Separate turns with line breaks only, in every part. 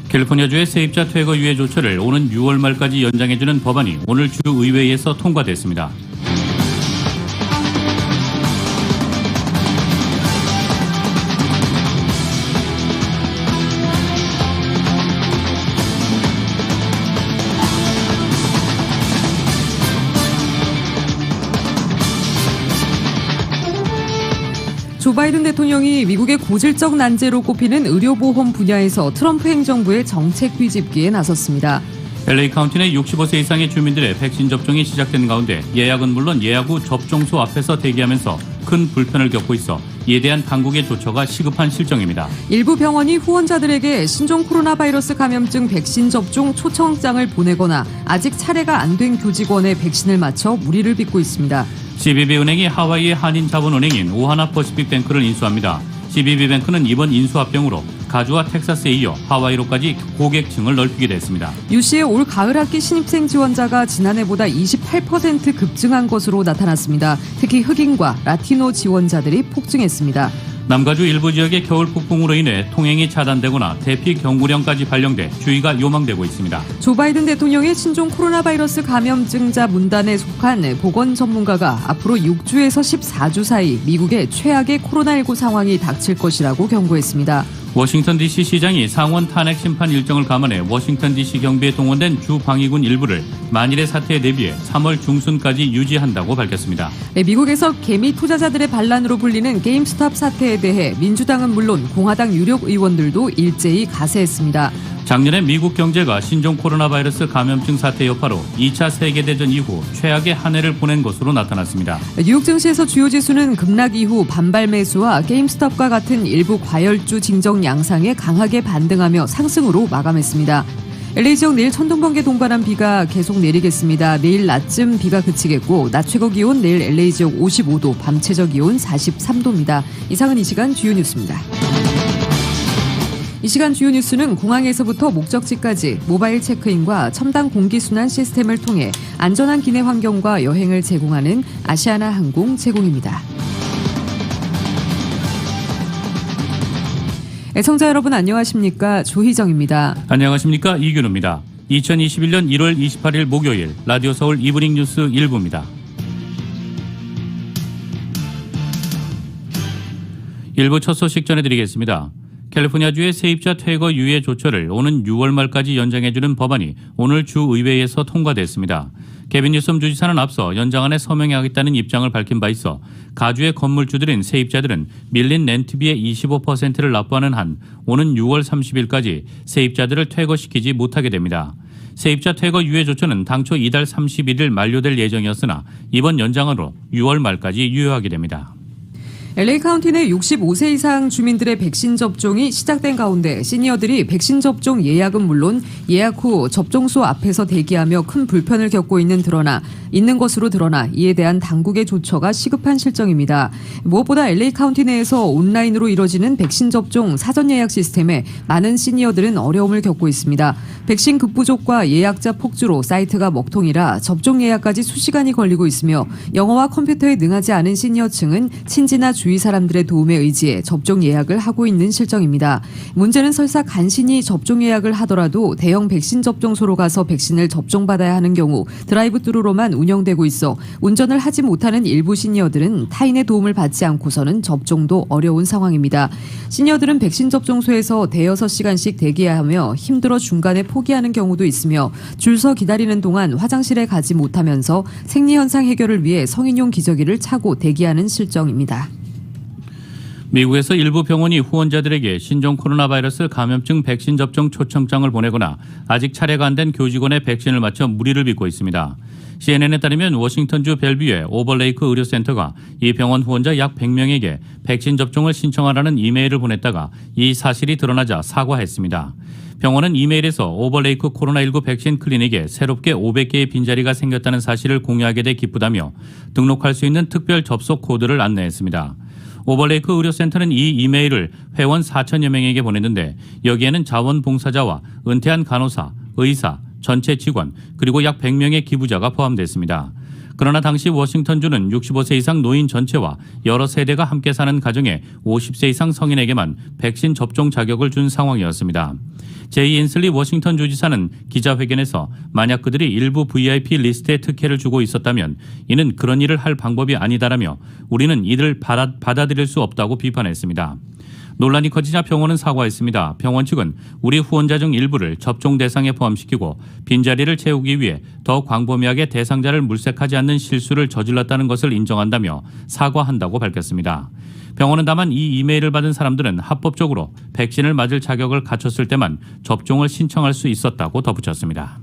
캘리포니아주의 세입자 퇴거 유예 조처를 오는 6월 말까지 연장해주는 법안이 오늘 주 의회에서 통과됐습니다.
조 바이든 대통령이 미국의 고질적 난제로 꼽히는 의료보험 분야에서 트럼프 행정부의 정책 뒤집기에 나섰습니다.
LA 카운티 내 65세 이상의 주민들의 백신 접종이 시작된 가운데 예약은 물론 예약 후 접종소 앞에서 대기하면서 큰 불편을 겪고 있어 이에 대한 당국의 조처가 시급한 실정입니다.
일부 병원이 후원자들에게 신종 코로나 바이러스 감염증 백신 접종 초청장을 보내거나 아직 차례가 안 된 교직원의 백신을 맞춰 무리를 빚고 있습니다.
CBB은행이 하와이의 한인자본은행인 오하나 퍼시픽뱅크를 인수합니다. CBB뱅크는 이번 인수합병으로 가주와 텍사스에 이어 하와이로까지 고객층을 넓히게 됐습니다.
UC의 올 가을 학기 신입생 지원자가 지난해보다 28% 급증한 것으로 나타났습니다. 특히 흑인과 라티노 지원자들이 폭증했습니다.
남가주 일부 지역의 겨울 폭풍으로 인해 통행이 차단되거나 대피 경고령까지 발령돼 주의가 요망되고 있습니다.
조 바이든 대통령의 신종 코로나 바이러스 감염증자 문단에 속한 보건 전문가가 앞으로 6주에서 14주 사이 미국의 최악의 코로나19 상황이 닥칠 것이라고 경고했습니다.
워싱턴 DC 시장이 상원 탄핵 심판 일정을 감안해 워싱턴 DC 경비에 동원된 주 방위군 일부를 만일의 사태에 대비해 3월 중순까지 유지한다고 밝혔습니다.
미국에서 개미 투자자들의 반란으로 불리는 게임스톱 사태에 대해 민주당은 물론 공화당 유력 의원들도 일제히 가세했습니다.
작년에 미국 경제가 신종 코로나 바이러스 감염증 사태 여파로 2차 세계대전 이후 최악의 한 해를 보낸 것으로 나타났습니다.
뉴욕 증시에서 주요 지수는 급락 이후 반발 매수와 게임스톱과 같은 일부 과열주 징정 양상에 강하게 반등하며 상승으로 마감했습니다. LA 지역 내일 천둥번개 동반한 비가 계속 내리겠습니다. 내일 낮쯤 비가 그치겠고 낮 최고 기온 내일 LA 지역 55도, 밤 최저 기온 43도입니다. 이상은 이 시간 주요 뉴스입니다. 이 시간 주요 뉴스는 공항에서부터 목적지까지 모바일 체크인과 첨단 공기순환 시스템을 통해 안전한 기내 환경과 여행을 제공하는 아시아나 항공 제공입니다. 애청자 여러분 안녕하십니까? 조희정입니다.
안녕하십니까? 이균우입니다. 2021년 1월 28일 목요일 라디오 서울 이브닝 뉴스 1부입니다. 일부 첫 소식 전해드리겠습니다. 캘리포니아주의 세입자 퇴거 유예 조처를 오는 6월 말까지 연장해주는 법안이 오늘 주 의회에서 통과됐습니다. 개빈 뉴섬 주지사는 앞서 연장안에 서명하겠다는 입장을 밝힌 바 있어 가주의 건물주들인 세입자들은 밀린 렌트비의 25%를 납부하는 한 오는 6월 30일까지 세입자들을 퇴거시키지 못하게 됩니다. 세입자 퇴거 유예 조처는 당초 이달 31일 만료될 예정이었으나 이번 연장으로 6월 말까지 유효하게 됩니다.
LA 카운티 내 65세 이상 주민들의 백신 접종이 시작된 가운데 시니어들이 백신 접종 예약은 물론 예약 후 접종소 앞에서 대기하며 큰 불편을 겪고 있는 것으로 드러나 이에 대한 당국의 조처가 시급한 실정입니다. 무엇보다 LA 카운티 내에서 온라인으로 이뤄지는 백신 접종 사전 예약 시스템에 많은 시니어들은 어려움을 겪고 있습니다. 백신 급부족과 예약자 폭주로 사이트가 먹통이라 접종 예약까지 수시간이 걸리고 있으며 영어와 컴퓨터에 능하지 않은 시니어층은 친지나 주위 사람들의 도움에 의지해 접종 예약을 하고 있는 실정입니다. 문제는 설사 간신히 접종 예약을 하더라도 대형 백신 접종소로 가서 백신을 접종받아야 하는 경우 드라이브스루로만 운영되고 있어 운전을 하지 못하는 일부 시니어들은 타인의 도움을 받지 않고서는 접종도 어려운 상황입니다. 시니어들은 백신 접종소에서 대여섯 시간씩 대기해야 하며 힘들어 중간에 포기하는 경우도 있으며 줄 서 기다리는 동안 화장실에 가지 못하면서 생리현상 해결을 위해 성인용 기저귀를 차고 대기하는 실정입니다.
미국에서 일부 병원이 후원자들에게 신종 코로나 바이러스 감염증 백신 접종 초청장을 보내거나 아직 차례가 안 된 교직원의 백신을 맞춰 무리를 빚고 있습니다. CNN에 따르면 워싱턴주 벨뷰의 오버레이크 의료센터가 이 병원 후원자 약 100명에게 백신 접종을 신청하라는 이메일을 보냈다가 이 사실이 드러나자 사과했습니다. 병원은 이메일에서 오버레이크 코로나19 백신 클리닉에 새롭게 500개의 빈자리가 생겼다는 사실을 공유하게 돼 기쁘다며 등록할 수 있는 특별 접속 코드를 안내했습니다. 오버레이크 의료센터는 이 이메일을 회원 4천여 명에게 보냈는데 여기에는 자원봉사자와 은퇴한 간호사, 의사, 전체 직원 그리고 약 100명의 기부자가 포함됐습니다. 그러나 당시 워싱턴주는 65세 이상 노인 전체와 여러 세대가 함께 사는 가정에 50세 이상 성인에게만 백신 접종 자격을 준 상황이었습니다. 제이 인슬리 워싱턴 주지사는 기자회견에서 만약 그들이 일부 VIP 리스트에 특혜를 주고 있었다면 이는 그런 일을 할 방법이 아니다라며 우리는 이들을 받아들일 수 없다고 비판했습니다. 논란이 커지자 병원은 사과했습니다. 병원 측은 우리 후원자 중 일부를 접종 대상에 포함시키고 빈자리를 채우기 위해 더 광범위하게 대상자를 물색하지 않는 실수를 저질렀다는 것을 인정한다며 사과한다고 밝혔습니다. 병원은 다만 이 이메일을 받은 사람들은 합법적으로 백신을 맞을 자격을 갖췄을 때만 접종을 신청할 수 있었다고 덧붙였습니다.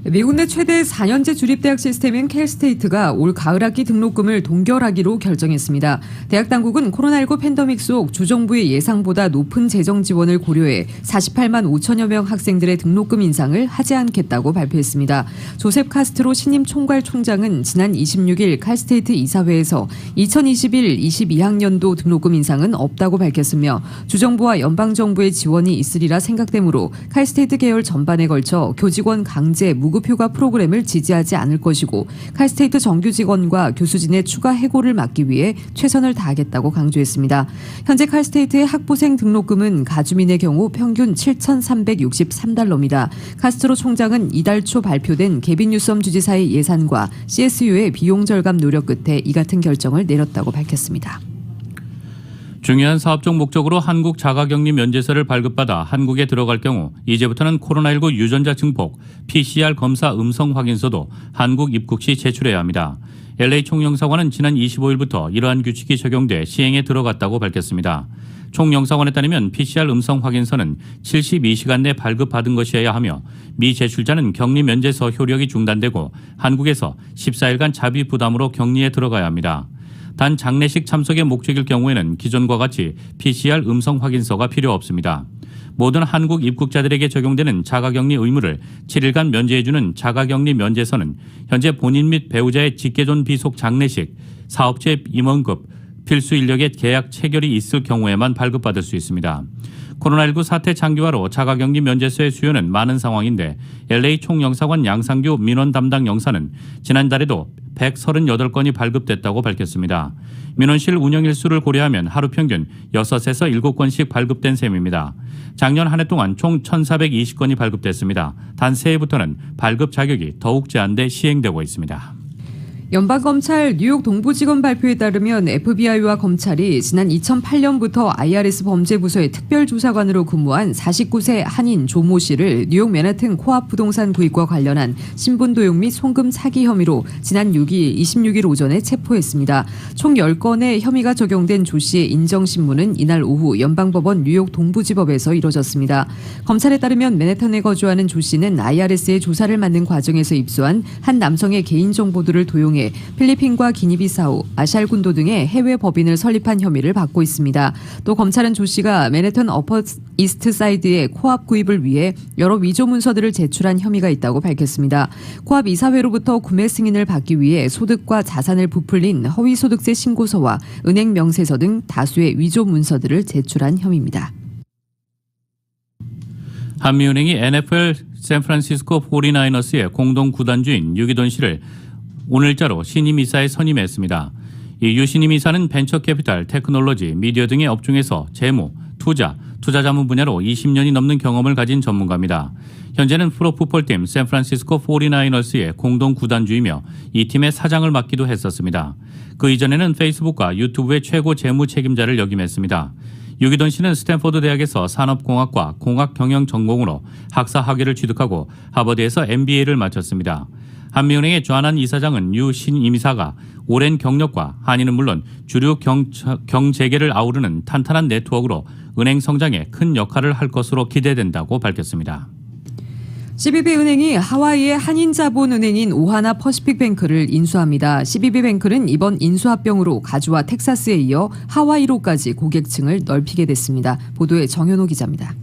미국 내 최대 4년제 주립대학 시스템인 캘스테이트가 올 가을학기 등록금을 동결하기로 결정했습니다. 대학 당국은 코로나19 팬데믹 속 주정부의 예상보다 높은 재정 지원을 고려해 48만 5천여 명 학생들의 등록금 인상을 하지 않겠다고 발표했습니다. 조셉 카스트로 신임 총괄총장은 지난 26일 캘스테이트 이사회에서 2021-22학년도 등록금 인상은 없다고 밝혔으며 주정부와 연방정부의 지원이 있으리라 생각되므로 캘스테이트 계열 전반에 걸쳐 교직원 강제 무급휴가 프로그램을 지지하지 않을 것이고 칼스테이트 정규 직원과 교수진의 추가 해고를 막기 위해 최선을 다하겠다고 강조했습니다. 현재 칼스테이트의 학부생 등록금은 가주민의 경우 평균 7,363달러입니다. 카스트로 총장은 이달 초 발표된 게빈 뉴섬 주지사의 예산과 CSU의 비용 절감 노력 끝에 이 같은 결정을 내렸다고 밝혔습니다.
중요한 사업적 목적으로 한국 자가격리 면제서를 발급받아 한국에 들어갈 경우 이제부터는 코로나19 유전자 증폭, PCR 검사 음성 확인서도 한국 입국 시 제출해야 합니다. LA 총영사관은 지난 25일부터 이러한 규칙이 적용돼 시행에 들어갔다고 밝혔습니다. 총영사관에 따르면 PCR 음성 확인서는 72시간 내 발급받은 것이어야 하며 미제출자는 격리 면제서 효력이 중단되고 한국에서 14일간 자비 부담으로 격리에 들어가야 합니다. 단 장례식 참석의 목적일 경우에는 기존과 같이 PCR 음성 확인서가 필요 없습니다. 모든 한국 입국자들에게 적용되는 자가격리 의무를 7일간 면제해주는 자가격리 면제서는 현재 본인 및 배우자의 직계존 비속 장례식, 사업체 임원급, 필수 인력의 계약 체결이 있을 경우에만 발급받을 수 있습니다. 코로나19 사태 장기화로 자가격리 면제서의 수요는 많은 상황인데 LA 총영사관 양상규 민원 담당 영사는 지난달에도 138건이 발급됐다고 밝혔습니다. 민원실 운영 일수를 고려하면 하루 평균 6에서 7건씩 발급된 셈입니다. 작년 한 해 동안 총 1,420건이 발급됐습니다. 단 새해부터는 발급 자격이 더욱 제한돼 시행되고 있습니다.
연방검찰 뉴욕 동부지검 발표에 따르면 FBI와 검찰이 지난 2008년부터 IRS 범죄부서의 특별조사관으로 근무한 49세 한인 조모 씨를 뉴욕 맨하튼 코앞 부동산 구입과 관련한 신분 도용 및 송금 사기 혐의로 지난 26일 오전에 체포했습니다. 총 10건의 혐의가 적용된 조 씨의 인정신문은 이날 오후 연방법원 뉴욕 동부지법에서 이뤄졌습니다. 검찰에 따르면 맨하탄에 거주하는 조 씨는 IRS의 조사를 맡는 과정에서 입수한 한 남성의 개인정보들을 도용해 필리핀과 기니비사우, 아샬군도 등의 해외 법인을 설립한 혐의를 받고 있습니다. 또 검찰은 조 씨가 맨해튼 어퍼 이스트 사이드의 코앞 구입을 위해 여러 위조 문서들을 제출한 혐의가 있다고 밝혔습니다. 코앞 이사회로부터 구매 승인을 받기 위해 소득과 자산을 부풀린 허위소득세 신고서와 은행 명세서 등 다수의 위조 문서들을 제출한 혐의입니다.
한미은행이 NFL 샌프란시스코 49어스의 공동 구단주인 유기돈 씨를 오늘자로 신임 이사에 선임했습니다. 이 유 신임 이사는 벤처캐피탈, 테크놀로지, 미디어 등의 업종에서 재무, 투자 자문 분야로 20년이 넘는 경험을 가진 전문가입니다. 현재는 프로풋볼팀 샌프란시스코 49어스의 공동 구단주이며 이 팀의 사장을 맡기도 했었습니다. 그 이전에는 페이스북과 유튜브의 최고 재무 책임자를 역임했습니다. 유기돈 씨는 스탠포드 대학에서 산업공학과 공학경영 전공으로 학사 학위를 취득하고 하버드에서 MBA를 마쳤습니다. 한미은행의 좌난 이사장은 유 신임 이사가 오랜 경력과 한인은 물론 주류 경제계를 아우르는 탄탄한 네트워크로 은행 성장에 큰 역할을 할 것으로 기대된다고 밝혔습니다.
CBB은행이 하와이의 한인자본은행인 오하나 퍼시픽뱅크를 인수합니다. CBB뱅크는 이번 인수합병으로 가주와 텍사스에 이어 하와이로까지 고객층을 넓히게 됐습니다. 보도에 정현호 기자입니다.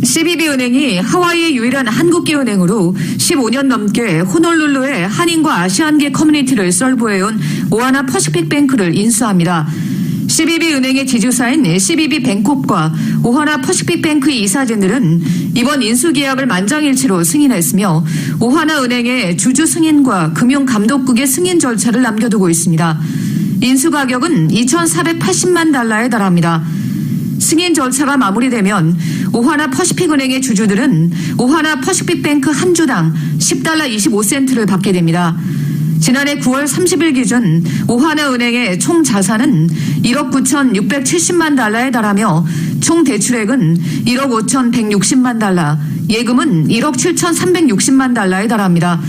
CBB은행이 하와이의 유일한 한국계 은행으로 15년 넘게 호놀룰루의 한인과 아시안계 커뮤니티를 썰보해온 오하나 퍼시픽뱅크를 인수합니다. CBB은행의 지주사인 CBB뱅콕과 오하나 퍼시픽뱅크의 이사진들은 이번 인수계약을 만장일치로 승인했으며 오하나은행의 주주 승인과 금융감독국의 승인 절차를 남겨두고 있습니다. 인수 가격은 2,480만 달러에 달합니다. 승인 절차가 마무리되면 오하나 퍼시픽은행의 주주들은 오하나 퍼시픽뱅크 한 주당 10달러 25센트를 받게 됩니다. 지난해 9월 30일 기준 오하나은행의 총 자산은 1억 9,670만 달러에 달하며 총 대출액은 1억 5,160만 달러, 예금은 1억 7,360만 달러에 달합니다.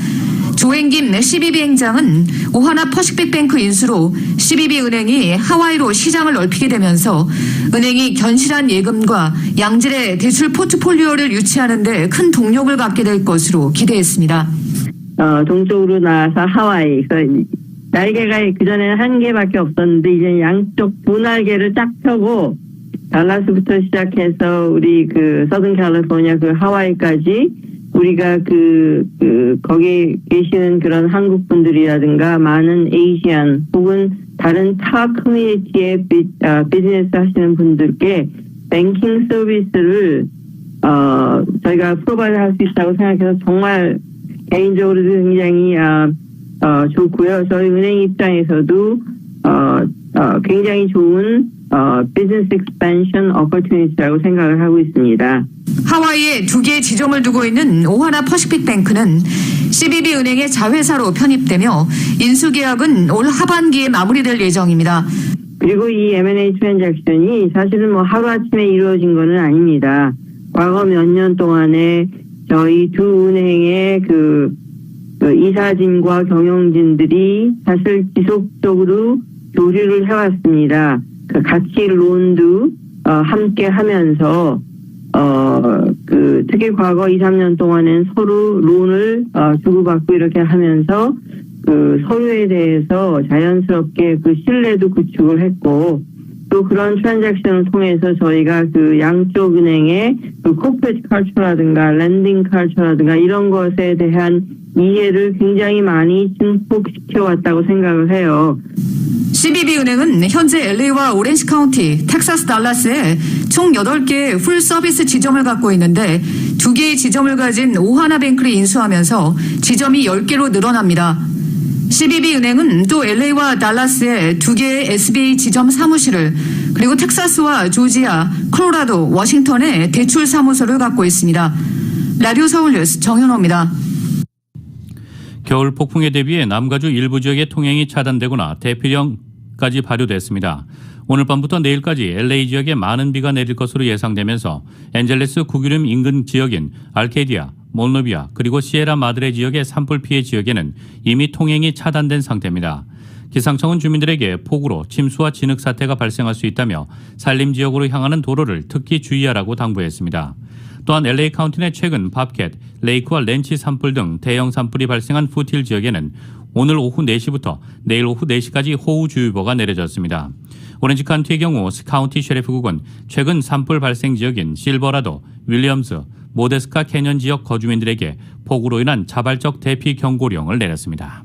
조행김 CBB 행장은 오하나 퍼시픽뱅크 인수로 CBB은행이 하와이로 시장을 넓히게 되면서 은행이 견실한 예금과 양질의 대출 포트폴리오를 유치하는 데 큰 동력을 갖게 될 것으로 기대했습니다.
동쪽으로 나와서 하와이. 날개가 그전에는 한 개밖에 없었는데 이제 양쪽 두 날개를 쫙 펴고 달라스부터 시작해서 우리 서든 캘리포니아 하와이까지 우리가 거기 계시는 그런 한국 분들이라든가 많은 에이시안 혹은 다른 타 커뮤니티의 비즈니스 하시는 분들께 뱅킹 서비스를 저희가 프로바이드 할 수 있다고 생각해서 정말 개인적으로도 굉장히 좋고요. 저희 은행 입장에서도 굉장히 좋은 비즈니스 익스펜션 어퍼튜니티라고 생각을 하고 있습니다.
하와이에 두 개의 지점을 두고 있는 오하나 퍼시픽뱅크는 CBB은행의 자회사로 편입되며 인수계약은 올 하반기에 마무리될 예정입니다.
그리고 이 M&A 트랜잭션이 사실은 하루아침에 이루어진 것은 아닙니다. 과거 몇 년 동안에 저희 두 은행의 이사진과 경영진들이 사실 지속적으로 교류를 해왔습니다. 같이 론도 함께 하면서 특히 과거 2, 3년 동안엔 서로 론을 주고받고 이렇게 하면서 서로에 대해서 자연스럽게 신뢰도 구축을 했고 또 그런 트랜잭션을 통해서 저희가 양쪽 은행의 코퍼레이트 컬처라든가 랜딩 컬처라든가 이런 것에 대한 이해를 굉장히 많이 증폭시켜 왔다고 생각을 해요.
CBB은행은 현재 LA와 오렌지 카운티, 텍사스 달라스에 총 8개의 풀 서비스 지점을 갖고 있는데 2개의 지점을 가진 오하나뱅크를 인수하면서 지점이 10개로 늘어납니다. CBB은행은 또 LA와 달라스에 2개의 SBA 지점 사무실을 그리고 텍사스와 조지아, 콜로라도, 워싱턴에 대출 사무소를 갖고 있습니다. 라디오 서울뉴스 정현호입니다.
겨울 폭풍에 대비해 남가주 일부 지역의 통행이 차단되거나 대피령까지 발효됐습니다. 오늘 밤부터 내일까지 LA 지역에 많은 비가 내릴 것으로 예상되면서 엔젤레스 구규림 인근 지역인 알케디아, 몰노비아 그리고 시에라 마드레 지역의 산불 피해 지역에는 이미 통행이 차단된 상태입니다. 기상청은 주민들에게 폭우로 침수와 진흙 사태가 발생할 수 있다며 산림 지역으로 향하는 도로를 특히 주의하라고 당부했습니다. 또한 LA 카운티 내 최근 밥캣, 레이크와 렌치 산불 등 대형 산불이 발생한 푸틸 지역에는 오늘 오후 4시부터 내일 오후 4시까지 호우주의보가 내려졌습니다. 오렌지 카운티의 경우 카운티 셰리프국은 최근 산불 발생 지역인 실버라도, 윌리엄스, 모데스카 캐년 지역 거주민들에게 폭우로 인한 자발적 대피 경고령을 내렸습니다.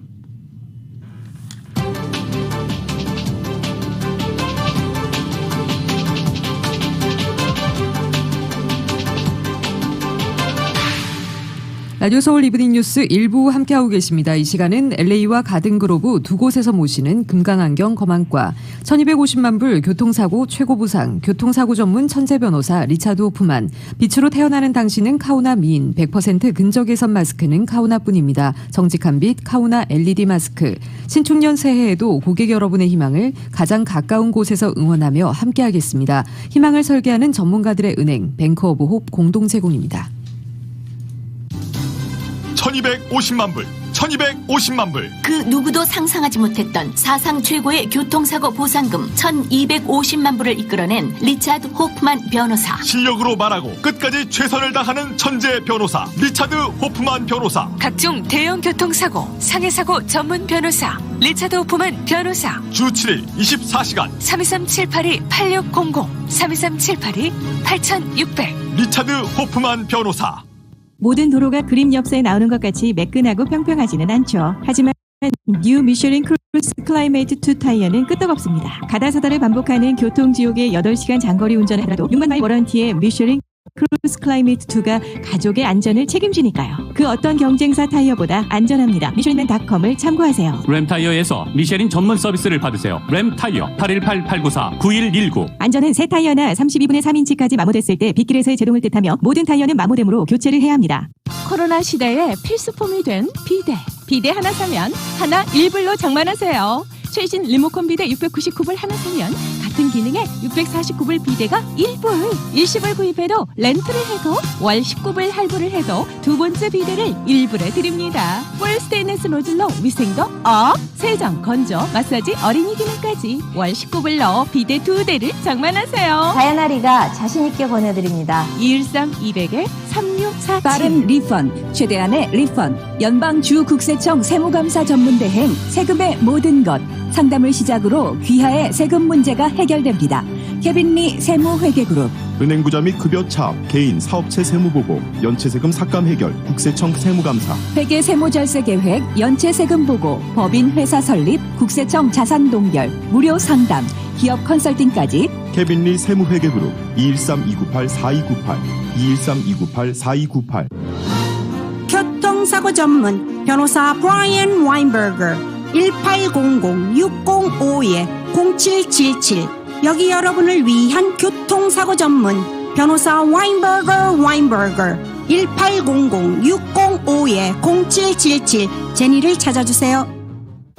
라디오 서울 이브닝 뉴스 1부 함께하고 계십니다. 이 시간은 LA와 가든그로브 두 곳에서 모시는 금강안경 검안과 1250만 불 교통사고 최고보상 교통사고 전문 천재 변호사 리차드 호프만 빛으로 태어나는 당신은 카우나 미인 100% 근적외선 마스크는 카우나뿐입니다. 정직한 빛 카우나 LED 마스크 신축년 새해에도 고객 여러분의 희망을 가장 가까운 곳에서 응원하며 함께하겠습니다. 희망을 설계하는 전문가들의 은행 뱅크 오브 홉 공동 제공입니다.
1250만 불, 1250만 불.
그 누구도 상상하지 못했던 사상 최고의 교통사고 보상금 1250만 불을 이끌어낸 리차드 호프만 변호사.
실력으로 말하고 끝까지 최선을 다하는 천재 변호사 리차드 호프만 변호사.
각종 대형 교통사고, 상해사고 전문 변호사 리차드 호프만 변호사.
주 7일 24시간
323-782-8600 323-782-8600
리차드 호프만 변호사.
모든 도로가 그림 엽서에 나오는 것 같이 매끈하고 평평하지는 않죠. 하지만 뉴 미쉐린 크루즈 클라이메이트 2 타이어는 끄떡없습니다. 가다서다를 반복하는 교통지옥의 8시간 장거리 운전을 하더라도 6만 마일 워런티의 미쉐린 크루즈 클라이메이트 2가 가족의 안전을 책임지니까요. 그 어떤 경쟁사 타이어보다 안전합니다. 미쉐린닷컴을 참고하세요.
램타이어에서 미쉐린 전문 서비스를 받으세요. 램타이어 818-894-9119.
안전은 새 타이어나 32분의 3인치까지 마모됐을 때 빗길에서의 제동을 뜻하며 모든 타이어는 마모되므로 교체를 해야 합니다.
코로나 시대에 필수품이 된 비데. 비데 하나 사면 하나 1불로 장만하세요. 최신 리모컨 비데 699불 하나 사면 같은 기능에 649불 비데가 1불. 일시불 구입해도 렌트를 해도 월 19불 할부를 해도 두 번째 비데를 1불에 드립니다. 풀 스테인리스 노즐로 위생도 업, 세정, 건조, 마사지, 어린이 기능까지 월 19불로 비데 2대를 장만하세요.
다이아나리가 자신있게 권해드립니다.
213-2백에-3647.
빠른 리펀, 최대한의 리펀, 연방주국세청 세무감사 전문대행, 세금의 모든 것, 상담을 시작으로 귀하의 세금 문제가 해결됩니다. 케빈리 세무회계그룹.
은행부자 및 급여 차압, 개인, 사업체 세무보고, 연체세금 삭감 해결, 국세청 세무감사.
회계 세무절세 계획, 연체세금 보고, 법인 회사 설립, 국세청 자산 동결, 무료 상담, 기업 컨설팅까지.
케빈리 세무회계그룹 213-298-4298, 213-298-4298.
교통사고 전문 변호사 브라이언 와인버거 1800-6052-0777. 여기 여러분을 위한 교통사고 전문 변호사 와인버거 1800-6052-0777. 제니를 찾아주세요.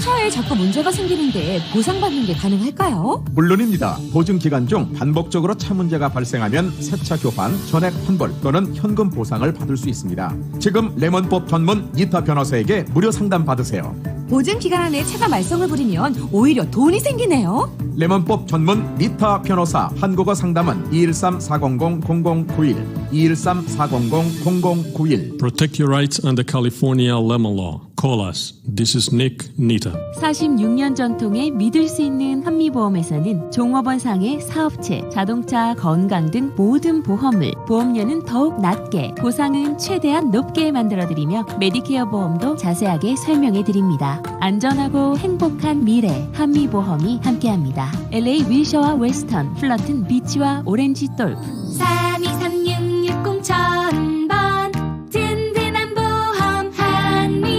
차에 자꾸 문제가 생기는데 보상받는 게 가능할까요?
물론입니다. 보증 기간 중 반복적으로 차 문제가 발생하면 새차 교환, 전액 환불 또는 현금 보상을 받을 수 있습니다. 지금 레몬법 전문 니타 변호사에게 무료 상담 받으세요.
보증 기간 안에 차가 말썽을 부리면 오히려 돈이 생기네요.
레몬법 전문 니타 변호사. 한국어 상담은 213-400-0091, 213-400-0091.
Protect your rights under California lemon law. Call us. This is Nick Nita.
46년 전통의 믿을 수 있는 한미보험에서는 종업원상의 사업체, 자동차, 건강 등 모든 보험을 보험료는 더욱 낮게, 보상은 최대한 높게 만들어드리며 메디케어 보험도 자세하게 설명해드립니다. 안전하고 행복한 미래, 한미보험이 함께합니다. LA 윌셔와 웨스턴, 플러튼 비치와 오렌지 돌프.
32366000번 든든한 보험 한미보험.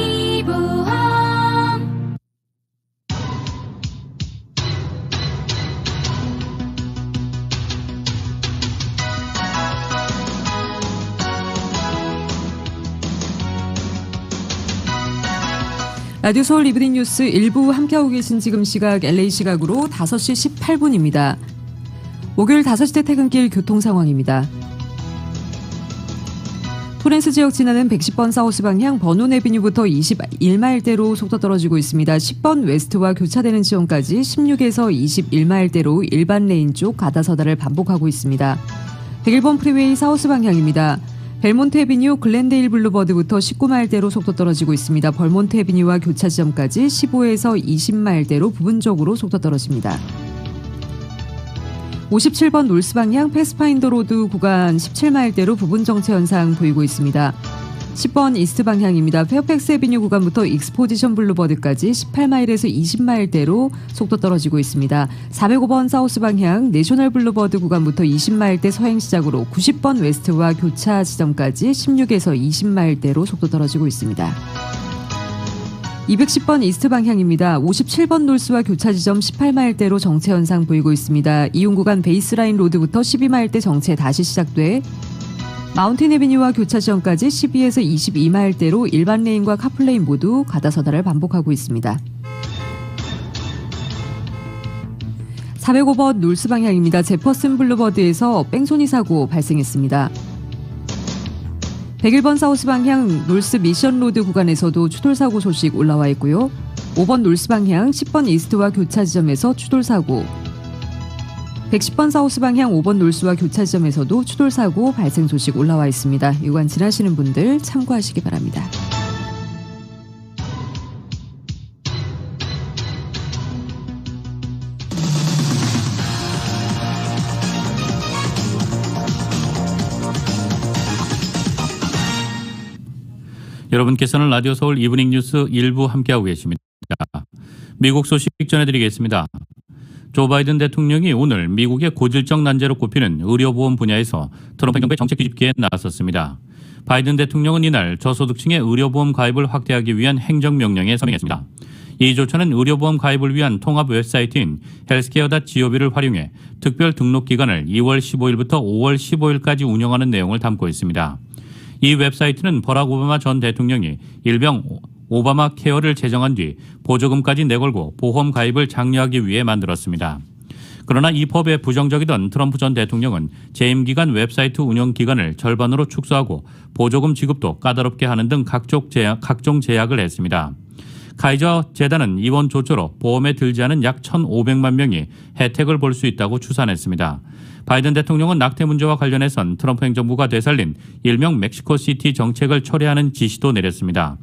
라디오 서울 이브닝 뉴스 일부 함께하고 계신 지금 시각 LA 시각으로 5시 18분입니다. 목요일 5시 퇴근길 교통 상황입니다. 토렌스 지역 지나는 110번 사우스 방향 버논 애비뉴부터 21마일대로 속도 떨어지고 있습니다. 10번 웨스트와 교차되는 지점까지 16에서 21마일대로 일반 레인 쪽 가다서다를 반복하고 있습니다. 101번 프리웨이 사우스 방향입니다. 벨몬트 애비뉴 글렌데일 블루버드부터 19마일대로 속도 떨어지고 있습니다. 벌몬트 애비뉴와 교차 지점까지 15에서 20마일대로 부분적으로 속도 떨어집니다. 57번 놀스 방향 패스파인더 로드 구간 17마일대로 부분 정체 현상 보이고 있습니다. 10번 이스트 방향입니다. 페어팩스 애비뉴 구간부터 익스포지션 블루버드까지 18마일에서 20마일대로 속도 떨어지고 있습니다. 405번 사우스 방향 내셔널 블루버드 구간부터 20마일대 서행 시작으로 90번 웨스트와 교차 지점까지 16에서 20마일대로 속도 떨어지고 있습니다. 210번 이스트 방향입니다. 57번 놀스와 교차 지점 18마일대로 정체 현상 보이고 있습니다. 이용 구간 베이스라인 로드부터 12마일대 정체 다시 시작돼 마운틴 애비뉴와 교차 지점까지 12에서 22마일대로 일반 레인과 카플레인 모두 가다서다를 반복하고 있습니다. 405번 놀스 방향입니다. 제퍼슨 블루버드에서 뺑소니 사고 발생했습니다. 101번 사우스 방향 놀스 미션 로드 구간에서도 추돌사고 소식 올라와 있고요. 5번 놀스 방향 10번 이스트와 교차 지점에서 추돌사고, 110번 사우스 방향 5번 놀스와 교차 지점에서도 추돌사고 발생 소식 올라와 있습니다. 이 구간 지나시는 분들 참고하시기 바랍니다.
여러분께서는 라디오 서울 이브닝 뉴스 일부 함께하고 계십니다. 미국 소식 전해드리겠습니다. 조 바이든 대통령이 오늘 미국의 고질적 난제로 꼽히는 의료보험 분야에서 트럼프 정부의 정책 뒤집기에 나섰습니다. 바이든 대통령은 이날 저소득층의 의료보험 가입을 확대하기 위한 행정명령에 서명했습니다. 이 조처는 의료보험 가입을 위한 통합 웹사이트인 헬스케어.gov를 활용해 특별 등록 기간을 2월 15일부터 5월 15일까지 운영하는 내용을 담고 있습니다. 이 웹사이트는 버락 오바마 전 대통령이 일명 오바마 케어를 제정한 뒤 보조금까지 내걸고 보험 가입을 장려하기 위해 만들었습니다. 그러나 이 법에 부정적이던 트럼프 전 대통령은 재임 기간 웹사이트 운영 기간을 절반으로 축소하고 보조금 지급도 까다롭게 하는 등 각종 제약을 했습니다. 카이저 재단은 이번 조처로 보험에 들지 않은 약 1,500만 명이 혜택을 볼 수 있다고 추산했습니다. 바이든 대통령은 낙태 문제와 관련해선 트럼프 행정부가 되살린 일명 멕시코시티 정책을 철회하는 지시도 내렸습니다.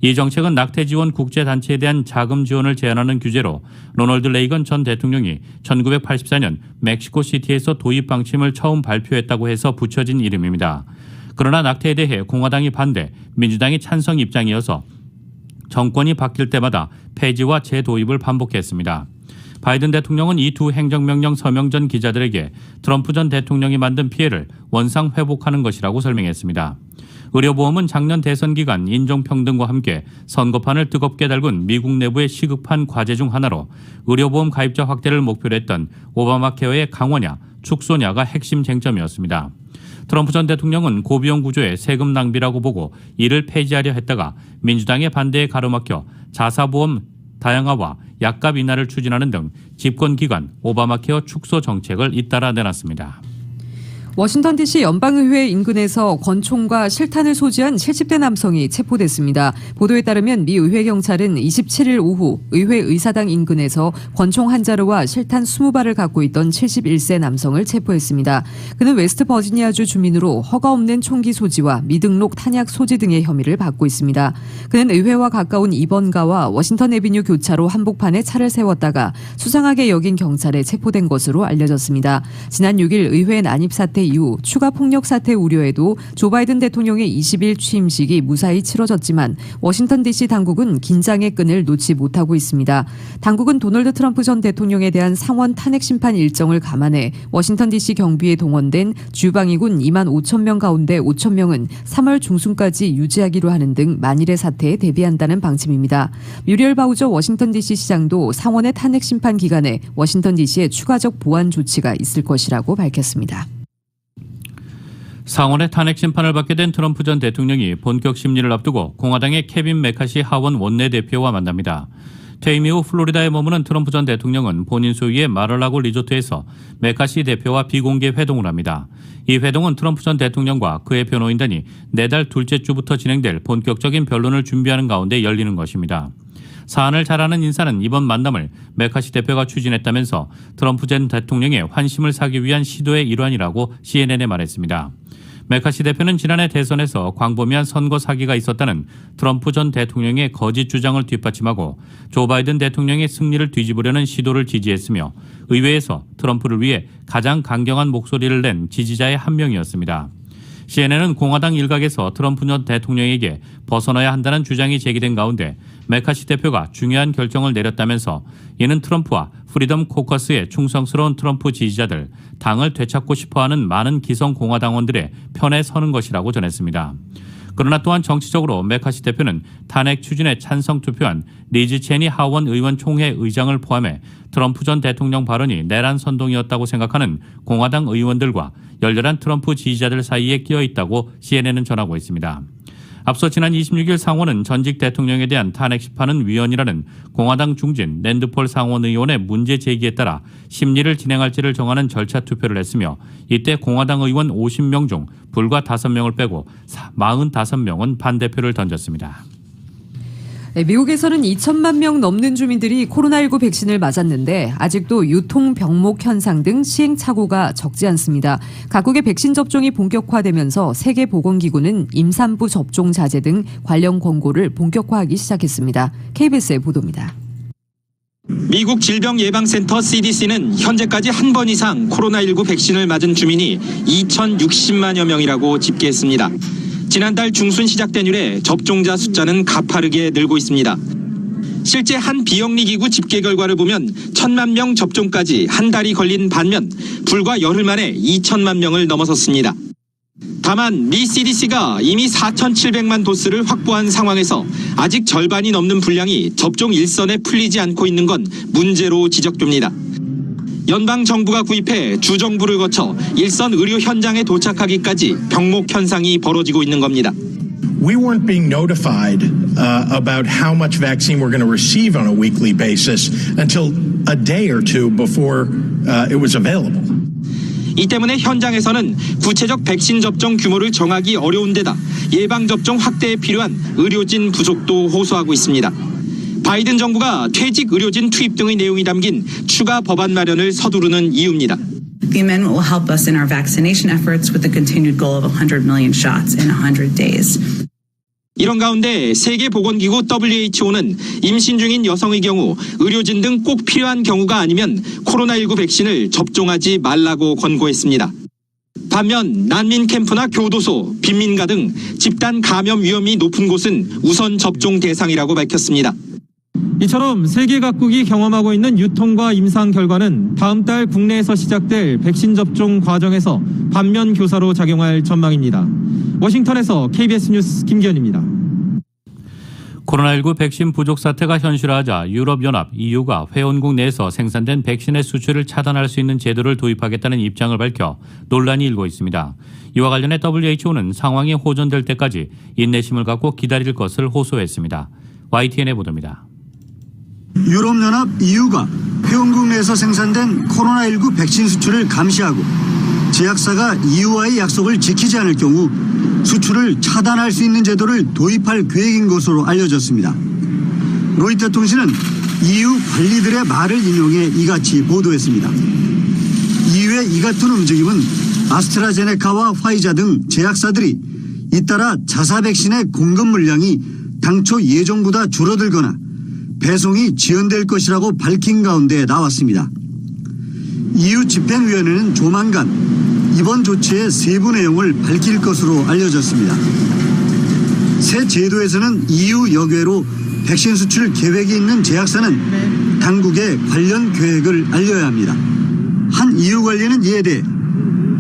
이 정책은 낙태 지원 국제단체에 대한 자금 지원을 제한하는 규제로 로널드 레이건 전 대통령이 1984년 멕시코시티에서 도입 방침을 처음 발표했다고 해서 붙여진 이름입니다. 그러나 낙태에 대해 공화당이 반대, 민주당이 찬성 입장이어서 정권이 바뀔 때마다 폐지와 재도입을 반복했습니다. 바이든 대통령은 이 두 행정명령 서명 전 기자들에게 트럼프 전 대통령이 만든 피해를 원상 회복하는 것이라고 설명했습니다. 의료보험은 작년 대선 기간 인종평등과 함께 선거판을 뜨겁게 달군 미국 내부의 시급한 과제 중 하나로 의료보험 가입자 확대를 목표로 했던 오바마 케어의 강화냐, 축소냐가 핵심 쟁점이었습니다. 트럼프 전 대통령은 고비용 구조의 세금 낭비라고 보고 이를 폐지하려 했다가 민주당의 반대에 가로막혀 자사보험 다양화와 약값 인하를 추진하는 등 집권기간 오바마 케어 축소 정책을 잇따라 내놨습니다.
워싱턴 DC 연방의회 인근에서 권총과 실탄을 소지한 70대 남성이 체포됐습니다. 보도에 따르면 미 의회 경찰은 27일 오후 의회 의사당 인근에서 권총 한 자루와 실탄 20발을 갖고 있던 71세 남성을 체포했습니다. 그는 웨스트버지니아주 주민으로 허가 없는 총기 소지와 미등록 탄약 소지 등의 혐의를 받고 있습니다. 그는 의회와 가까운 2번가와 워싱턴 애비뉴 교차로 한복판에 차를 세웠다가 수상하게 여긴 경찰에 체포된 것으로 알려졌습니다. 지난 6일 의회 난입 사태 이후 추가 폭력 사태 우려에도 조 바이든 대통령의 20일 취임식이 무사히 치러졌지만 워싱턴 DC 당국은 긴장의 끈을 놓지 못하고 있습니다. 당국은 도널드 트럼프 전 대통령에 대한 상원 탄핵 심판 일정을 감안해 워싱턴 DC 경비에 동원된 주방위군 2만 5천 명 가운데 5천 명은 3월 중순까지 유지하기로 하는 등 만일의 사태에 대비한다는 방침입니다. 뮤리얼 바우저 워싱턴 DC 시장도 상원의 탄핵 심판 기간에 워싱턴 DC에 추가적 보안 조치가 있을 것이라고 밝혔습니다.
상원의 탄핵 심판을 받게 된 트럼프 전 대통령이 본격 심리를 앞두고 공화당의 케빈 메카시 하원 원내대표와 만납니다. 퇴임 이후 플로리다에 머무는 트럼프 전 대통령은 본인 소유의 마를라고 리조트에서 메카시 대표와 비공개 회동을 합니다. 이 회동은 트럼프 전 대통령과 그의 변호인단이 내달 둘째 주부터 진행될 본격적인 변론을 준비하는 가운데 열리는 것입니다. 사안을 잘 아는 인사는 이번 만남을 메카시 대표가 추진했다면서 트럼프 전 대통령의 환심을 사기 위한 시도의 일환이라고 CNN에 말했습니다. 메카시 대표는 지난해 대선에서 광범위한 선거 사기가 있었다는 트럼프 전 대통령의 거짓 주장을 뒷받침하고 조 바이든 대통령의 승리를 뒤집으려는 시도를 지지했으며 의회에서 트럼프를 위해 가장 강경한 목소리를 낸 지지자의 한 명이었습니다. CNN은 공화당 일각에서 트럼프 전 대통령에게 벗어나야 한다는 주장이 제기된 가운데 메카시 대표가 중요한 결정을 내렸다면서 이는 트럼프와 프리덤 코커스의 충성스러운 트럼프 지지자들, 당을 되찾고 싶어하는 많은 기성 공화당원들의 편에 서는 것이라고 전했습니다. 그러나 또한 정치적으로 메카시 대표는 탄핵 추진에 찬성 투표한 리즈 체니 하원 의원 총회 의장을 포함해 트럼프 전 대통령 발언이 내란 선동이었다고 생각하는 공화당 의원들과 열렬한 트럼프 지지자들 사이에 끼어 있다고 CNN은 전하고 있습니다. 앞서 지난 26일 상원은 전직 대통령에 대한 탄핵 심판은 위헌이라는 공화당 중진 랜드폴 상원 의원의 문제 제기에 따라 심리를 진행할지를 정하는 절차 투표를 했으며 이때 공화당 의원 50명 중 불과 5명을 빼고 45명은 반대표를 던졌습니다.
미국에서는 2천만 명 넘는 주민들이 코로나19 백신을 맞았는데 아직도 유통 병목 현상 등 시행착오가 적지 않습니다. 각국의 백신 접종이 본격화되면서 세계보건기구는 임산부 접종 자제 등 관련 권고를 본격화하기 시작했습니다. KBS의 보도입니다.
미국 질병예방센터 CDC는 현재까지 한 번 이상 코로나19 백신을 맞은 주민이 2,060만여 명이라고 집계했습니다. 지난달 중순 시작된 이래 접종자 숫자는 가파르게 늘고 있습니다. 실제 한 비영리기구 집계 결과를 보면 1,000만 명 접종까지 한 달이 걸린 반면 불과 열흘 만에 2천만 명을 넘어섰습니다. 다만 미 CDC가 이미 4,700만 도스를 확보한 상황에서 아직 절반이 넘는 분량이 접종 일선에 풀리지 않고 있는 건 문제로 지적됩니다. 연방정부가 구입해 주정부를 거쳐 일선 의료 현장에 도착하기까지 병목 현상이 벌어지고 있는 겁니다.
We weren't being notified about how much vaccine we're going to receive on a weekly basis until a day or two before it was available.
이 때문에 현장에서는 구체적 백신 접종 규모를 정하기 어려운 데다 예방접종 확대에 필요한 의료진 부족도 호소하고 있습니다. 바이든 정부가 퇴직 의료진 투입 등의 내용이 담긴 추가 법안 마련을 서두르는 이유입니다.
The amendment will help us in our vaccination efforts with the continued goal of 100 million shots in 100 days.
이런 가운데 세계보건기구 WHO는 임신 중인 여성의 경우 의료진 등 꼭 필요한 경우가 아니면 코로나19 백신을 접종하지 말라고 권고했습니다. 반면 난민 캠프나 교도소, 빈민가 등 집단 감염 위험이 높은 곳은 우선 접종 대상이라고 밝혔습니다.
이처럼 세계 각국이 경험하고 있는 유통과 임상 결과는 다음 달 국내에서 시작될 백신 접종 과정에서 반면 교사로 작용할 전망입니다. 워싱턴에서 KBS 뉴스 김기현입니다.
코로나19 백신 부족 사태가 현실화하자 유럽연합 EU가 회원국 내에서 생산된 백신의 수출을 차단할 수 있는 제도를 도입하겠다는 입장을 밝혀 논란이 일고 있습니다. 이와 관련해 WHO는 상황이 호전될 때까지 인내심을 갖고 기다릴 것을 호소했습니다. YTN의 보도입니다.
유럽연합 EU가 회원국 내에서 생산된 코로나19 백신 수출을 감시하고 제약사가 EU와의 약속을 지키지 않을 경우 수출을 차단할 수 있는 제도를 도입할 계획인 것으로 알려졌습니다. 로이터 통신은 EU 관리들의 말을 인용해 이같이 보도했습니다. EU의 이 같은 움직임은 아스트라제네카와 화이자 등 제약사들이 잇따라 자사 백신의 공급 물량이 당초 예정보다 줄어들거나 배송이 지연될 것이라고 밝힌 가운데 나왔습니다. EU 집행위원회는 조만간 이번 조치의 세부 내용을 밝힐 것으로 알려졌습니다. 새 제도에서는 EU 여궤로 백신 수출 계획이 있는 제약사는 당국에 관련 계획을 알려야 합니다. 한 EU 관리는 이에 대해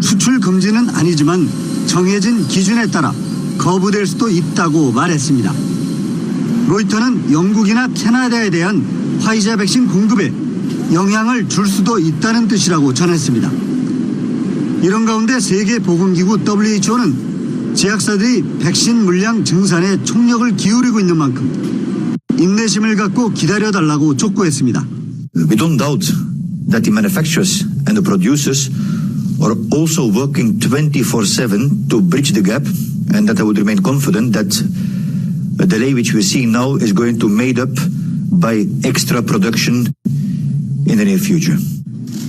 수출 금지는 아니지만 정해진 기준에 따라 거부될 수도 있다고 말했습니다. 로이터는 영국이나 캐나다에 대한 화이자 백신 공급에 영향을 줄 수도 있다는 뜻이라고 전했습니다. 이런 가운데 세계보건기구 WHO는 제약사들이 백신 물량 증산에 총력을 기울이고 있는 만큼 인내심을 갖고 기다려달라고 촉구했습니다.
We don't doubt that the manufacturers and the producers are also working 24/7 to bridge the gap, and that I would remain confident that a delay which we're seeing now is going to be made up by extra production in the near future.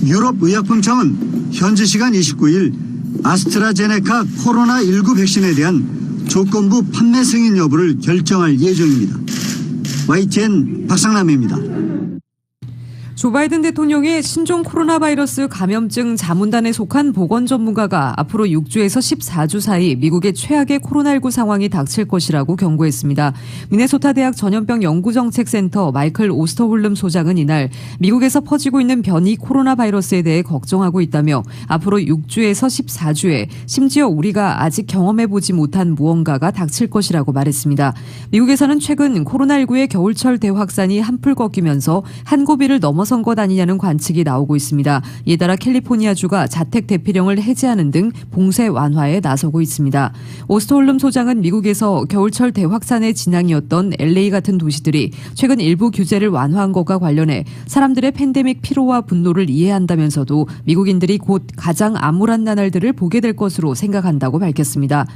유럽의약품청은 현지 시간 29일 아스트라제네카 코로나19 백신에 대한 조건부 판매 승인 여부를 결정할 예정입니다. YTN 박상남입니다.
조 바이든 대통령의 신종 코로나 바이러스 감염증 자문단에 속한 보건 전문가가 앞으로 6주에서 14주 사이 미국의 최악의 코로나19 상황이 닥칠 것이라고 경고했습니다. 미네소타 대학 전염병 연구정책센터 마이클 오스터홀름 소장은 이날 미국에서 퍼지고 있는 변이 코로나 바이러스에 대해 걱정하고 있다며 앞으로 6주에서 14주에 심지어 우리가 아직 경험해보지 못한 무언가가 닥칠 것이라고 말했습니다. 미국에서는 최근 코로나19의 겨울철 대확산이 한풀 꺾이면서 한 고비를 넘어선 것 아니냐는 관측이 나오고 있습니다. 이에 따라 캘리포니아주가 자택 대피령을 해제하는 등 봉쇄 완화에 나서고 있습니다. 오스트홀름 소장은 미국에서 겨울철 대확산의 진앙이었던 LA 같은 도시들이 최근 일부 규제를 완화한 것과 관련해 사람들의 팬데믹 피로와 분노를 이해한다면서도 미국인들이 곧 가장 암울한 나날들을 보게 될 것으로 생각한다고 밝혔습니다.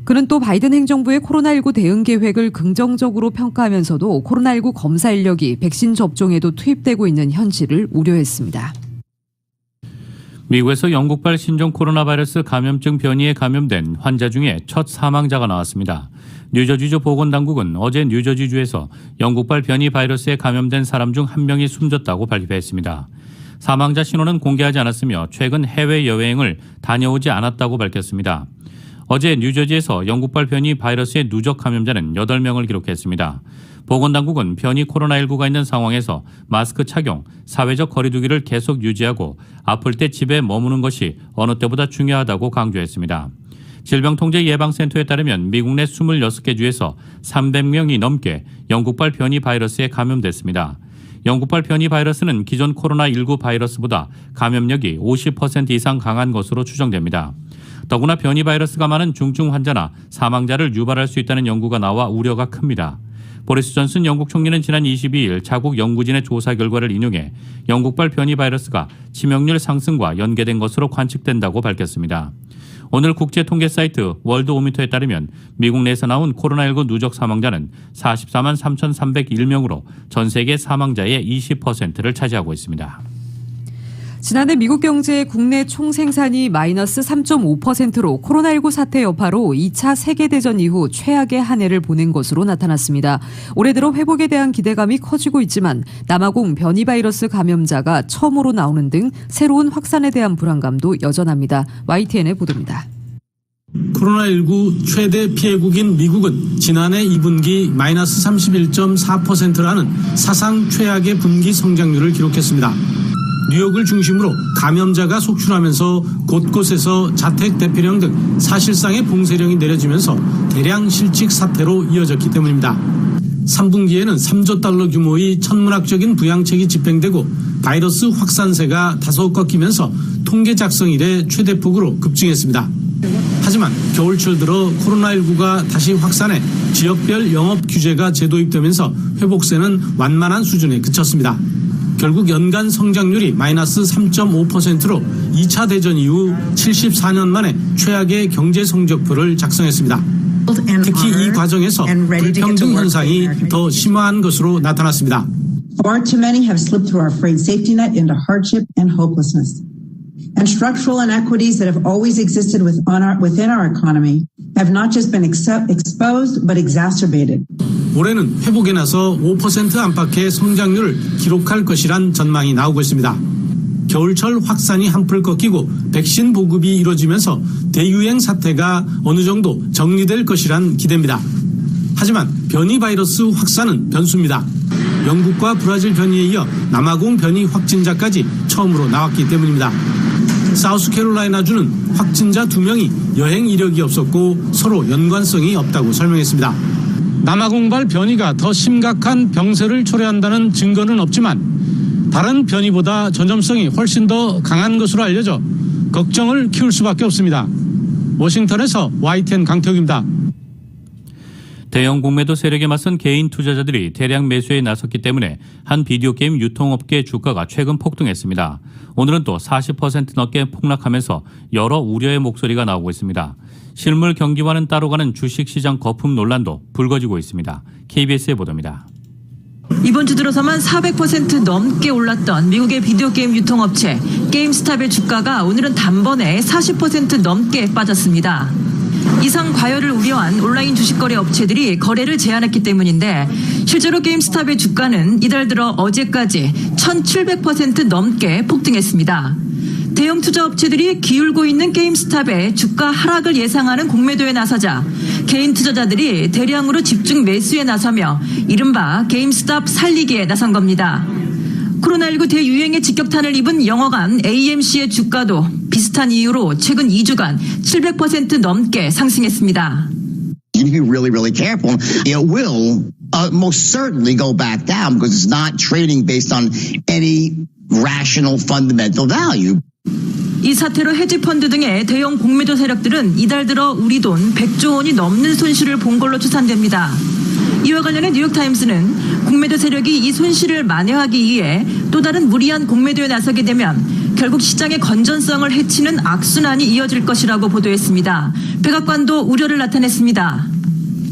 그는 또 바이든 행정부의 코로나19 대응 계획을 긍정적으로 평가하면서도 코로나19 검사 인력이 백신 접종에도 투입되고 있는 현실을 우려했습니다.
미국에서 영국발 신종 코로나 바이러스 감염증 변이에 감염된 환자 중에 첫 사망자가 나왔습니다. 뉴저지주 보건당국은 어제 뉴저지주에서 영국발 변이 바이러스에 감염된 사람 중 한 명이 숨졌다고 발표했습니다. 사망자 신원은 공개하지 않았으며 최근 해외여행을 다녀오지 않았다고 밝혔습니다. 어제 뉴저지에서 영국발 변이 바이러스의 누적 감염자는 8명을 기록했습니다. 보건당국은 변이 코로나19가 있는 상황에서 마스크 착용, 사회적 거리두기를 계속 유지하고 아플 때 집에 머무는 것이 어느 때보다 중요하다고 강조했습니다. 질병통제예방센터에 따르면 미국 내 26개 주에서 300명이 넘게 영국발 변이 바이러스에 감염됐습니다. 영국발 변이 바이러스는 기존 코로나19 바이러스보다 감염력이 50% 이상 강한 것으로 추정됩니다. 더구나 변이 바이러스가 많은 중증 환자나 사망자를 유발할 수 있다는 연구가 나와 우려가 큽니다. 보리스 존슨 영국 총리는 지난 22일 자국 연구진의 조사 결과를 인용해 영국발 변이 바이러스가 치명률 상승과 연계된 것으로 관측된다고 밝혔습니다. 오늘 국제 통계 사이트 월드오미터에 따르면 미국 내에서 나온 코로나19 누적 사망자는 44만 3,301명으로 전 세계 사망자의 20%를 차지하고 있습니다.
지난해 미국 경제의 국내 총생산이 마이너스 3.5%로 코로나19 사태 여파로 2차 세계대전 이후 최악의 한 해를 보낸 것으로 나타났습니다. 올해 들어 회복에 대한 기대감이 커지고 있지만 남아공 변이 바이러스 감염자가 처음으로 나오는 등 새로운 확산에 대한 불안감도 여전합니다. YTN의 보도입니다.
코로나19 최대 피해국인 미국은 지난해 2분기 마이너스 31.4%라는 사상 최악의 분기 성장률을 기록했습니다. 뉴욕을 중심으로 감염자가 속출하면서 곳곳에서 자택 대피령 등 사실상의 봉쇄령이 내려지면서 대량 실직 사태로 이어졌기 때문입니다. 3분기에는 3조 달러 규모의 천문학적인 부양책이 집행되고 바이러스 확산세가 다소 꺾이면서 통계 작성 이래 최대폭으로 급증했습니다. 하지만 겨울철 들어 코로나19가 다시 확산해 지역별 영업 규제가 재도입되면서 회복세는 완만한 수준에 그쳤습니다. 결국 연간 성장률이 마이너스 3.5%로 2차 대전 이후 74년 만에 최악의 경제 성적표를 작성했습니다. 특히 이 과정에서 불평등 현상이 더 심화한 것으로 나타났습니다.
Far too many have slipped through our frayed safety net into hardship and hopelessness. And structural inequities that have always existed within our economy have not just been exposed but exacerbated.
올해는 회복에 나서 5% 안팎의 성장률을 기록할 것이란 전망이 나오고 있습니다. 겨울철 확산이 한풀 꺾이고 백신 보급이 이뤄지면서 대유행 사태가 어느 정도 정리될 것이란 기대입니다. 하지만 변이 바이러스 확산은 변수입니다. 영국과 브라질 변이에 이어 남아공 변이 확진자까지 처음으로 나왔기 때문입니다. 사우스캐롤라이나주는 확진자 2명이 여행 이력이 없었고 서로 연관성이 없다고 설명했습니다. 남아공발 변이가 더 심각한 병세를 초래한다는 증거는 없지만 다른 변이보다 전염성이 훨씬 더 강한 것으로 알려져 걱정을 키울 수밖에 없습니다. 워싱턴에서 YTN 강태욱입니다.
대형 공매도 세력에 맞선 개인 투자자들이 대량 매수에 나섰기 때문에 한 비디오 게임 유통업계 주가가 최근 폭등했습니다. 오늘은 또 40% 넘게 폭락하면서 여러 우려의 목소리가 나오고 있습니다. 실물 경기와는 따로 가는 주식시장 거품 논란도 불거지고 있습니다. KBS의 보도입니다.
이번 주 들어서만 400% 넘게 올랐던 미국의 비디오 게임 유통업체 게임스탑의 주가가 오늘은 단번에 40% 넘게 빠졌습니다. 이상 과열을 우려한 온라인 주식거래 업체들이 거래를 제한했기 때문인데 실제로 게임스탑의 주가는 이달 들어 어제까지 1700% 넘게 폭등했습니다. 대형 투자 업체들이 기울고 있는 게임스탑의 주가 하락을 예상하는 공매도에 나서자 개인 투자자들이 대량으로 집중 매수에 나서며 이른바 게임스탑 살리기에 나선 겁니다. 코로나19 대유행의 직격탄을 입은 영어관 AMC의 주가도 비슷한 이유로 최근 2주간 700% 넘게 상승했습니다.
You need to be really, really careful. It will most certainly go back down because it's not trading based on any rational fundamental value.
이 사태로 헤지펀드 등의 대형 공매도 세력들은 이달 들어 우리 돈 100조 원이 넘는 손실을 본 걸로 추산됩니다. 이와 관련해 뉴욕타임스는 공매도 세력이 이 손실을 만회하기 위해 또 다른 무리한 공매도에 나서게 되면 결국 시장의 건전성을 해치는 악순환이 이어질 것이라고 보도했습니다. 백악관도 우려를 나타냈습니다.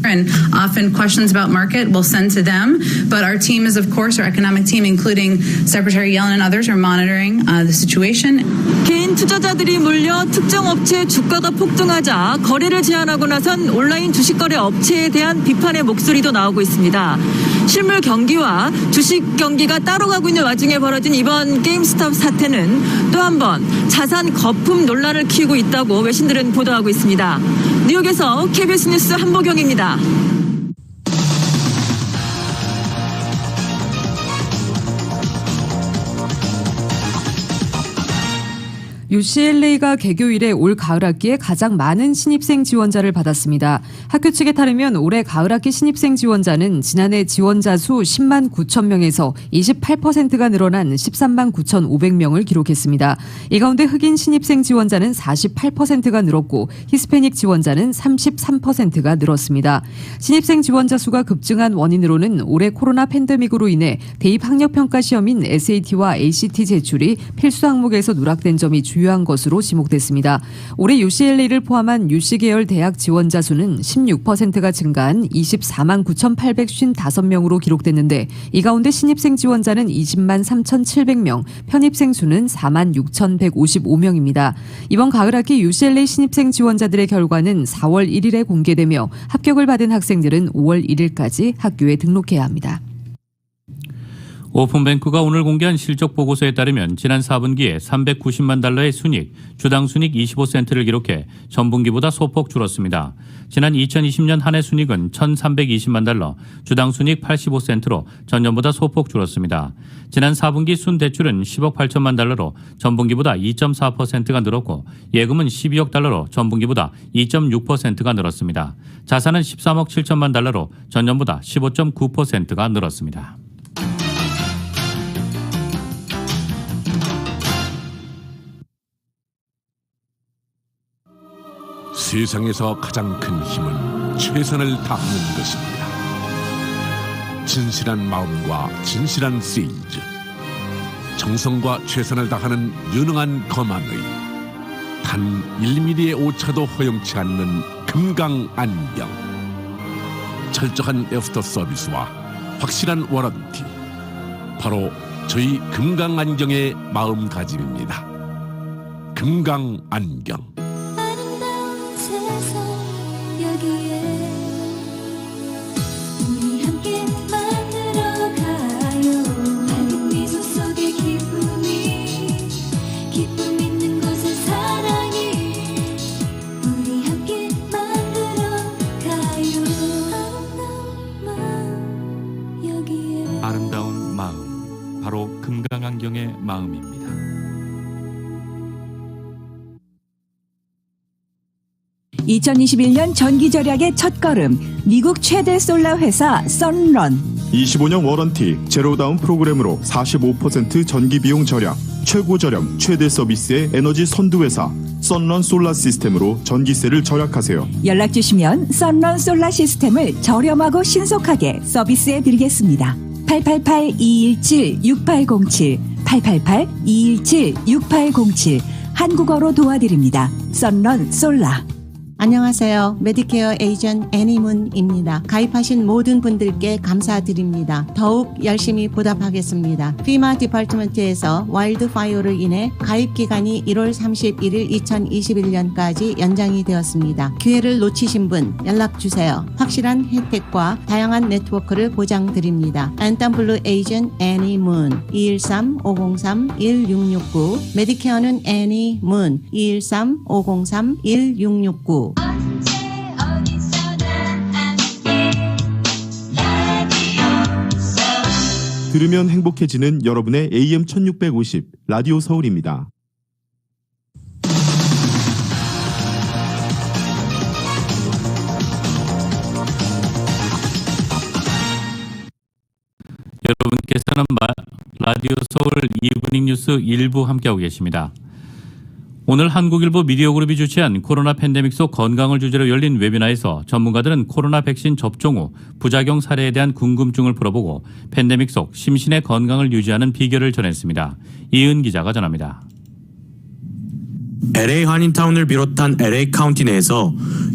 And often questions about market we'll send to them, but our team is, of course, our economic team, including Secretary Yellen and others, are monitoring the situation.
개인 투자자들이 몰려 특정 업체의 주가가 폭등하자 거래를 제한하고 나선 온라인 주식거래 업체에 대한 비판의 목소리도 나오고 있습니다. 실물 경기와 주식 경기가 따로 가고 있는 와중에 벌어진 이번 게임스탑 사태는 또 한 번 자산 거품 논란을 키우고 있다고 외신들은 보도하고 있습니다. 뉴욕에서 KBS 뉴스 한보경입니다.
UCLA가 개교 이래 올 가을 학기에 가장 많은 신입생 지원자를 받았습니다. 학교 측에 따르면 올해 가을 학기 신입생 지원자는 지난해 지원자 수 10만 9천 명에서 28%가 늘어난 13만 9,500명을 기록했습니다. 이 가운데 흑인 신입생 지원자는 48%가 늘었고 히스패닉 지원자는 33%가 늘었습니다. 신입생 지원자 수가 급증한 원인으로는 올해 코로나 팬데믹으로 인해 대입 학력평가 시험인 SAT와 ACT 제출이 필수 항목에서 누락된 점이 주요한 것으로 지목됐습니다. 올해 UCLA를 포함한 UC 계열 대학 지원자 수는 16%가 증가한 24만 9,855명으로 기록됐는데 이 가운데 신입생 지원자는 20만 3,700명, 편입생 수는 4만 6,155명입니다. 이번 가을 학기 UCLA 신입생 지원자들의 결과는 4월 1일에 공개되며 합격을 받은 학생들은 5월 1일까지 학교에 등록해야 합니다.
오픈뱅크가 오늘 공개한 실적 보고서에 따르면 지난 4분기에 390만 달러의 순이익, 주당 순이익 25센트를 기록해 전분기보다 소폭 줄었습니다. 지난 2020년 한 해 순이익은 1,320만 달러, 주당 순이익 85센트로 전년보다 소폭 줄었습니다. 지난 4분기 순대출은 10억 8천만 달러로 전분기보다 2.4%가 늘었고 예금은 12억 달러로 전분기보다 2.6%가 늘었습니다. 자산은 13억 7천만 달러로 전년보다 15.9%가 늘었습니다.
세상에서 가장 큰 힘은 최선을 다하는 것입니다. 진실한 마음과 진실한 세일즈, 정성과 최선을 다하는 유능한 검안의 단 1mm의 오차도 허용치 않는 금강안경, 철저한 애프터 서비스와 확실한 워런티, 바로 저희 금강안경의 마음가짐입니다. 금강안경.
우리 함께 만들어가요. 밝은 미소 속에 기쁨 있는 곳에 사랑이. 우리 함께 만들어가요. 아름다운 마음 여기에.
아름다운 마음, 바로 금강안경의 마음입니다.
2021년 전기 절약의 첫걸음, 미국 최대 솔라 회사 선런.
25년 워런티, 제로다운 프로그램으로 45% 전기 비용 절약, 최고 저렴, 최대 서비스의 에너지 선두회사 선런 솔라 시스템으로 전기세를 절약하세요.
연락 주시면 선런 솔라 시스템을 저렴하고 신속하게 서비스해 드리겠습니다. 888-217-6807, 888-217-6807, 한국어로 도와드립니다. 선런 솔라.
안녕하세요. 메디케어 에이전트 애니문입니다. 가입하신 모든 분들께 감사드립니다. 더욱 열심히 보답하겠습니다. 피마 디파트먼트에서 와일드파이어로 인해 가입 기간이 1월 31일 2021년까지 연장이 되었습니다. 기회를 놓치신 분 연락 주세요. 확실한 혜택과 다양한 네트워크를 보장드립니다. 앤텀블루 에이전트 애니문 213-503-1669, 메디케어는 애니문 213-503-1669.
들으면 행복해지는 여러분의 AM 1650 라디오 서울입니다.
여러분께서는 라디오 서울 이브닝 뉴스 1부 함께하고 계십니다. 오늘 한국일보 미디어그룹이 주최한 코로나 팬데믹 속 건강을 주제로 열린 웨비나에서 전문가들은 코로나 백신 접종 후 부작용 사례에 대한 궁금증을 풀어보고 팬데믹 속 심신의 건강을 유지하는 비결을 전했습니다. 이은 기자가 전합니다.
LA 한인타운을 비롯한 LA 카운티 내에서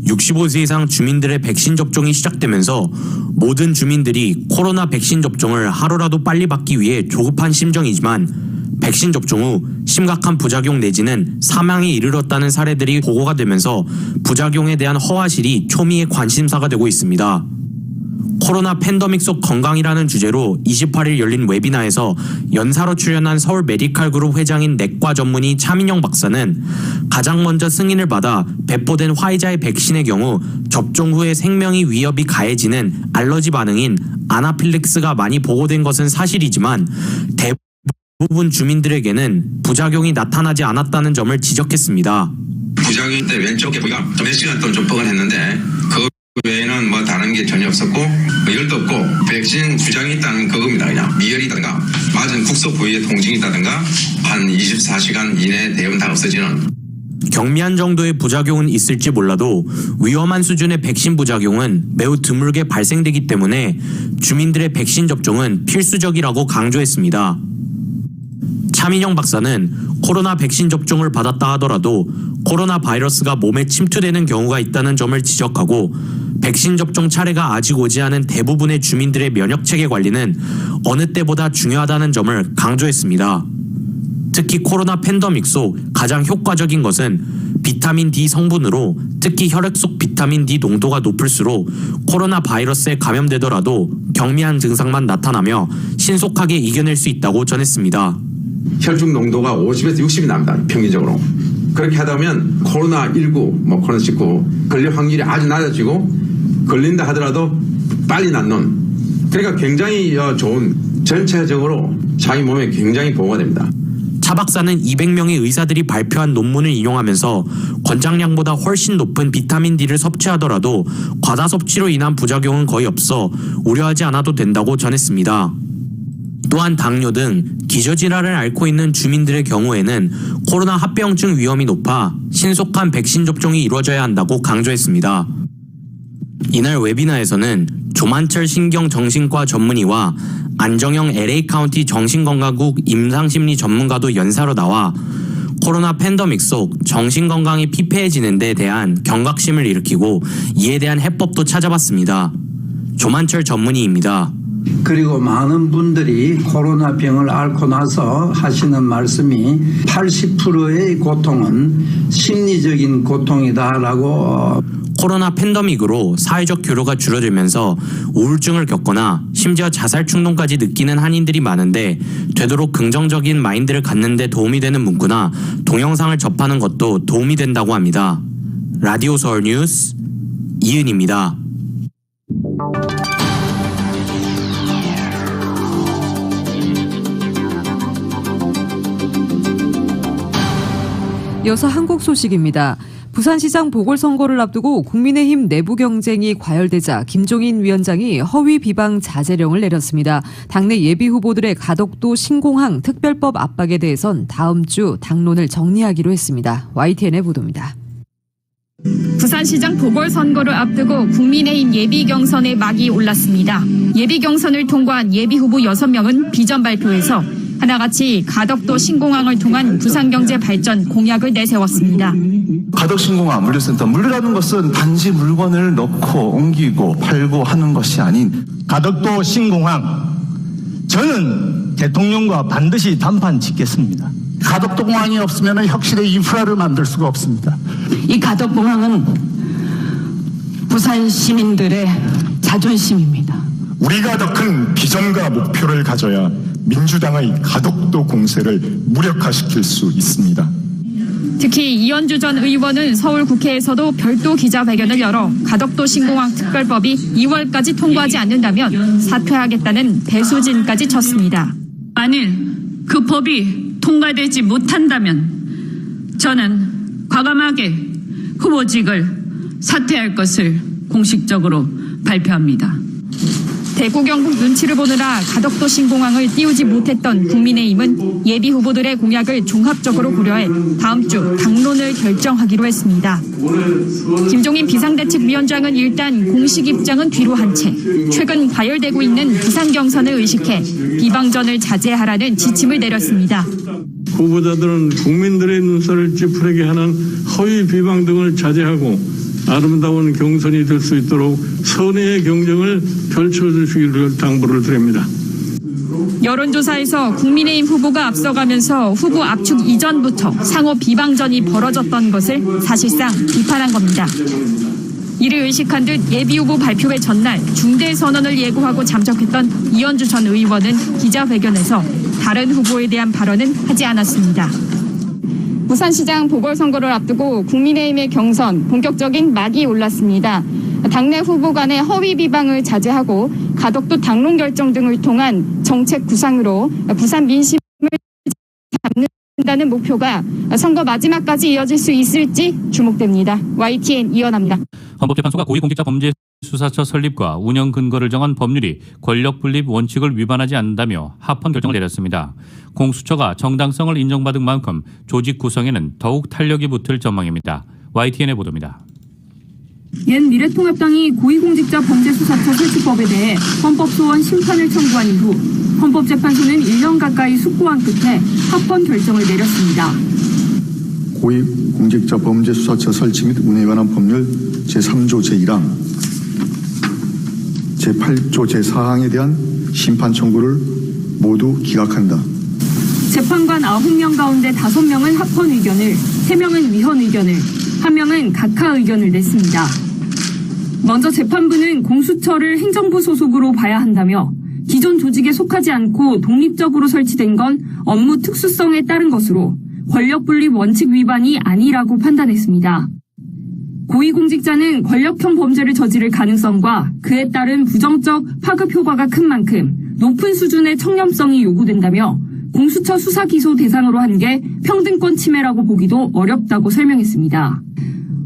65세 이상 주민들의 백신 접종이 시작되면서 모든 주민들이 코로나 백신 접종을 하루라도 빨리 받기 위해 조급한 심정이지만 백신 접종 후 심각한 부작용 내지는 사망에 이르렀다는 사례들이 보고가 되면서 부작용에 대한 허와실이 초미의 관심사가 되고 있습니다. 코로나 팬데믹 속 건강이라는 주제로 28일 열린 웨비나에서 연사로 출연한 서울 메디칼 그룹 회장인 내과 전문의 차민영 박사는 가장 먼저 승인을 받아 배포된 화이자의 백신의 경우 접종 후에 생명의 위협이 가해지는 알러지 반응인 아나필렉스가 많이 보고된 것은 사실이지만 대부분 주민들에게는 부작용이 나타나지 않았다는 점을 지적했습니다.
부작용 때 왼쪽 부위가 몇 시간 동안 좀 뻐근했는데 그 외에는 뭐 다른 게 전혀 없었고 열도 없고 백신 부작용이 있다는 그겁니다. 그냥 미열이든가 맞은 국소 부위에 통증이 있다든가 한 24시간 이내에 대부분 다 없어지는.
경미한 정도의 부작용은 있을지 몰라도 위험한 수준의 백신 부작용은 매우 드물게 발생되기 때문에 주민들의 백신 접종은 필수적이라고 강조했습니다. 차민영 박사는 코로나 백신 접종을 받았다 하더라도 코로나 바이러스가 몸에 침투되는 경우가 있다는 점을 지적하고 백신 접종 차례가 아직 오지 않은 대부분의 주민들의 면역체계 관리는 어느 때보다 중요하다는 점을 강조했습니다. 특히 코로나 팬데믹 속 가장 효과적인 것은 비타민 D 성분으로 특히 혈액 속 비타민 D 농도가 높을수록 코로나 바이러스에 감염되더라도 경미한 증상만 나타나며 신속하게 이겨낼 수 있다고 전했습니다.
혈중 농도가 50에서 60이 납니다. 평균적으로. 그렇게 하다 보면 코로나19, 코로나19 걸릴 확률이 아주 낮아지고 걸린다 하더라도 빨리 낫는. 그러니까 굉장히 좋은 전체적으로 자기 몸에 굉장히 보호가 됩니다.
차 박사는 200명의 의사들이 발표한 논문을 인용하면서 권장량보다 훨씬 높은 비타민 D를 섭취하더라도 과다 섭취로 인한 부작용은 거의 없어 우려하지 않아도 된다고 전했습니다. 또한 당뇨 등 기저질환을 앓고 있는 주민들의 경우에는 코로나 합병증 위험이 높아 신속한 백신 접종이 이루어져야 한다고 강조했습니다. 이날 웨비나에서는 조만철 신경정신과 전문의와 안정영 LA 카운티 정신건강국 임상심리 전문가도 연사로 나와 코로나 팬데믹 속 정신건강이 피폐해지는 데 대한 경각심을 일으키고 이에 대한 해법도 찾아봤습니다. 조만철 전문의입니다.
그리고 많은 분들이 코로나 병을 앓고 나서 하시는 말씀이 80%의 고통은 심리적인 고통이다라고.
코로나 팬데믹으로 사회적 교류가 줄어들면서 우울증을 겪거나 심지어 자살 충동까지 느끼는 한인들이 많은데 되도록 긍정적인 마인드를 갖는 데 도움이 되는 문구나 동영상을 접하는 것도 도움이 된다고 합니다. 라디오 서울 뉴스 이은입니다.
이어서 한국 소식입니다. 부산시장 보궐선거를 앞두고 국민의힘 내부 경쟁이 과열되자 김종인 위원장이 허위 비방 자제령을 내렸습니다. 당내 예비 후보들의 가덕도 신공항 특별법 압박에 대해선 다음 주 당론을 정리하기로 했습니다. YTN의 보도입니다.
부산시장 보궐선거를 앞두고 국민의힘 예비 경선에 막이 올랐습니다. 예비 경선을 통과한 예비 후보 6명은 비전 발표에서 하나같이 가덕도 신공항을 통한 부산경제 발전 공약을 내세웠습니다.
가덕 신공항 물류센터, 물류라는 것은 단지 물건을 넣고 옮기고 팔고 하는 것이 아닌
가덕도 신공항, 저는 대통령과 반드시 단판 짓겠습니다. 가덕도 공항이 없으면 혁신의 인프라를 만들 수가 없습니다.
이 가덕공항은 부산 시민들의 자존심입니다.
우리가 더 큰 비전과 목표를 가져야 민주당의 가덕도 공세를 무력화시킬 수 있습니다.
특히 이현주 전 의원은 서울 국회에서도 별도 기자회견을 열어 가덕도 신공항 특별법이 2월까지 통과하지 않는다면 사퇴하겠다는 배수진까지 쳤습니다.
만일 그 법이 통과되지 못한다면 저는 과감하게 후보직을 사퇴할 것을 공식적으로 발표합니다.
대구 경북 눈치를 보느라 가덕도 신공항을 띄우지 못했던 국민의힘은 예비 후보들의 공약을 종합적으로 고려해 다음 주 당론을 결정하기로 했습니다. 김종인 비상대책위원장은 일단 공식 입장은 뒤로 한 채 최근 과열되고 있는 부산 경선을 의식해 비방전을 자제하라는 지침을 내렸습니다.
후보자들은 국민들의 눈살을 찌푸리게 하는 허위 비방 등을 자제하고 아름다운 경선이 될 수 있도록 선의의 경쟁을 펼쳐주시기를 당부를 드립니다.
여론조사에서 국민의힘 후보가 앞서가면서 후보 압축 이전부터 상호 비방전이 벌어졌던 것을 사실상 비판한 겁니다. 이를 의식한 듯 예비후보 발표회 전날 중대선언을 예고하고 잠적했던 이현주 전 의원은 기자회견에서 다른 후보에 대한 발언은 하지 않았습니다. 부산시장 보궐선거를 앞두고 국민의힘의 경선 본격적인 막이 올랐습니다. 당내 후보 간의 허위 비방을 자제하고 가덕도 당론 결정 등을 통한 정책 구상으로 부산 민심을 다는 목표가 선거 마지막까지 이어질 수 있을지 주목됩니다. YTN 이현아입니다.
헌법재판소가 고위공직자범죄수사처 설립과 운영 근거를 정한 법률이 권력분립 원칙을 위반하지 않는다며 합헌 결정을 내렸습니다. 공수처가 정당성을 인정받은 만큼 조직 구성에는 더욱 탄력이 붙을 전망입니다. YTN의 보도입니다.
옛 미래통합당이 고위공직자범죄수사처 설치법에 대해 헌법소원 심판을 청구한 이후 헌법재판소는 1년 가까이 숙고한 끝에 합헌 결정을 내렸습니다.
고위공직자범죄수사처 설치 및 운영에 관한 법률 제3조 제1항, 제8조 제4항에 대한 심판 청구를 모두 기각한다.
재판관 9명 가운데 5명은 합헌 의견을, 3명은 위헌 의견을, 1명은 각하 의견을 냈습니다. 먼저 재판부는 공수처를 행정부 소속으로 봐야 한다며 기존 조직에 속하지 않고 독립적으로 설치된 건 업무 특수성에 따른 것으로 권력분립 원칙 위반이 아니라고 판단했습니다. 고위공직자는 권력형 범죄를 저지를 가능성과 그에 따른 부정적 파급 효과가 큰 만큼 높은 수준의 청렴성이 요구된다며 공수처 수사 기소 대상으로 한 게 평등권 침해라고 보기도 어렵다고 설명했습니다.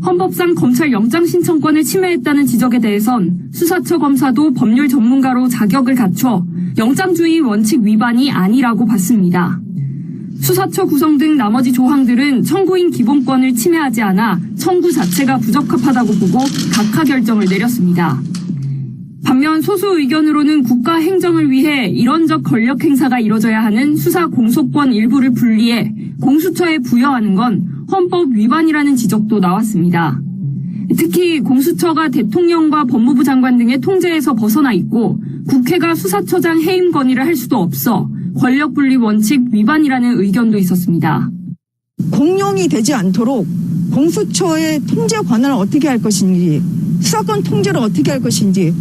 헌법상 검찰 영장 신청권을 침해했다는 지적에 대해선 수사처 검사도 법률 전문가로 자격을 갖춰 영장주의 원칙 위반이 아니라고 봤습니다. 수사처 구성 등 나머지 조항들은 청구인 기본권을 침해하지 않아 청구 자체가 부적합하다고 보고 각하 결정을 내렸습니다. 반면 소수 의견으로는 국가 행정을 위해 이런적 권력 행사가 이뤄져야 하는 수사 공소권 일부를 분리해 공수처에 부여하는 건 헌법 위반이라는 지적도 나왔습니다. 특히 공수처가 대통령과 법무부 장관 등의 통제에서 벗어나 있고 국회가 수사처장 해임 건의를 할 수도 없어 권력분립 원칙 위반이라는 의견도 있었습니다.
공룡이 되지 않도록 공수처의 통제 권한을 어떻게 할 것인지, 수사권 통제를 어떻게 할 것인지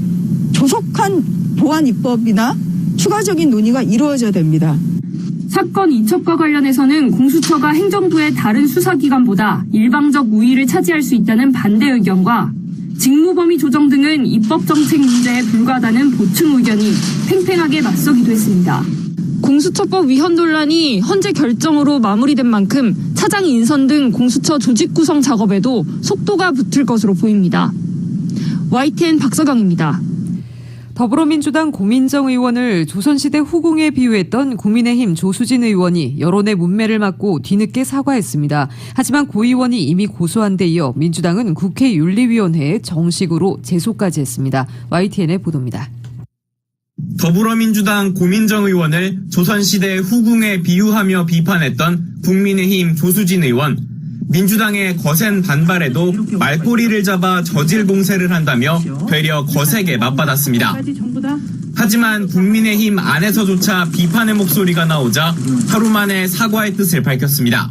조속한 보완 입법이나 추가적인 논의가 이루어져야 됩니다.
사건 이첩과 관련해서는 공수처가 행정부의 다른 수사기관보다 일방적 우위를 차지할 수 있다는 반대 의견과 직무범위 조정 등은 입법정책 문제에 불과하다는 보충 의견이 팽팽하게 맞서기도 했습니다. 공수처법 위헌 논란이 헌재 결정으로 마무리된 만큼 차장 인선 등 공수처 조직 구성 작업에도 속도가 붙을 것으로 보입니다. YTN 박서경입니다.
더불어민주당 고민정 의원을 조선시대 후궁에 비유했던 국민의힘 조수진 의원이 여론의 문매를 맞고 뒤늦게 사과했습니다. 하지만 고 의원이 이미 고소한 데 이어 민주당은 국회윤리위원회에 정식으로 제소까지 했습니다. YTN의 보도입니다.
더불어민주당 고민정 의원을 조선시대 후궁에 비유하며 비판했던 국민의힘 조수진 의원. 민주당의 거센 반발에도 말꼬리를 잡아 저질 공세를 한다며 되려 거세게 맞받았습니다. 하지만 국민의힘 안에서조차 비판의 목소리가 나오자 하루 만에 사과의 뜻을 밝혔습니다.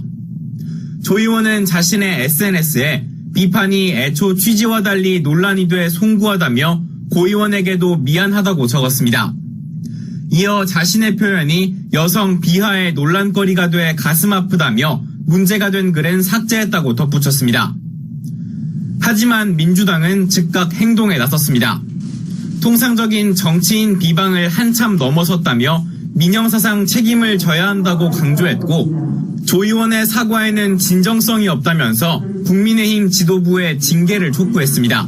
조 의원은 자신의 SNS에 비판이 애초 취지와 달리 논란이 돼 송구하다며 고 의원에게도 미안하다고 적었습니다. 이어 자신의 표현이 여성 비하의 논란거리가 돼 가슴 아프다며 문제가 된 글은 삭제했다고 덧붙였습니다. 하지만 민주당은 즉각 행동에 나섰습니다. 통상적인 정치인 비방을 한참 넘어섰다며 민영사상 책임을 져야 한다고 강조했고 조 의원의 사과에는 진정성이 없다면서 국민의힘 지도부에 징계를 촉구했습니다.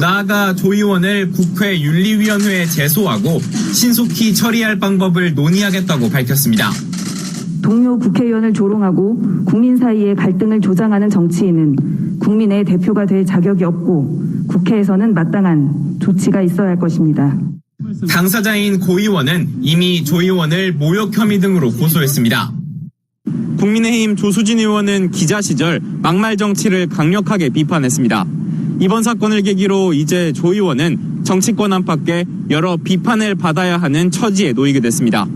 나아가 조 의원을 국회 윤리위원회에 제소하고 신속히 처리할 방법을 논의하겠다고 밝혔습니다.
동료 국회의원을 조롱하고 국민 사이의 갈등을 조장하는 정치인은 국민의 대표가 될 자격이 없고 국회에서는 마땅한 조치가 있어야 할 것입니다.
당사자인 고 의원은 이미 조 의원을 모욕 혐의 등으로 고소했습니다. 국민의힘 조수진 의원은 기자 시절 막말 정치를 강력하게 비판했습니다. 이번 사건을 계기로 이제 조 의원은 정치권 안팎에 여러 비판을 받아야 하는 처지에 놓이게 됐습니다.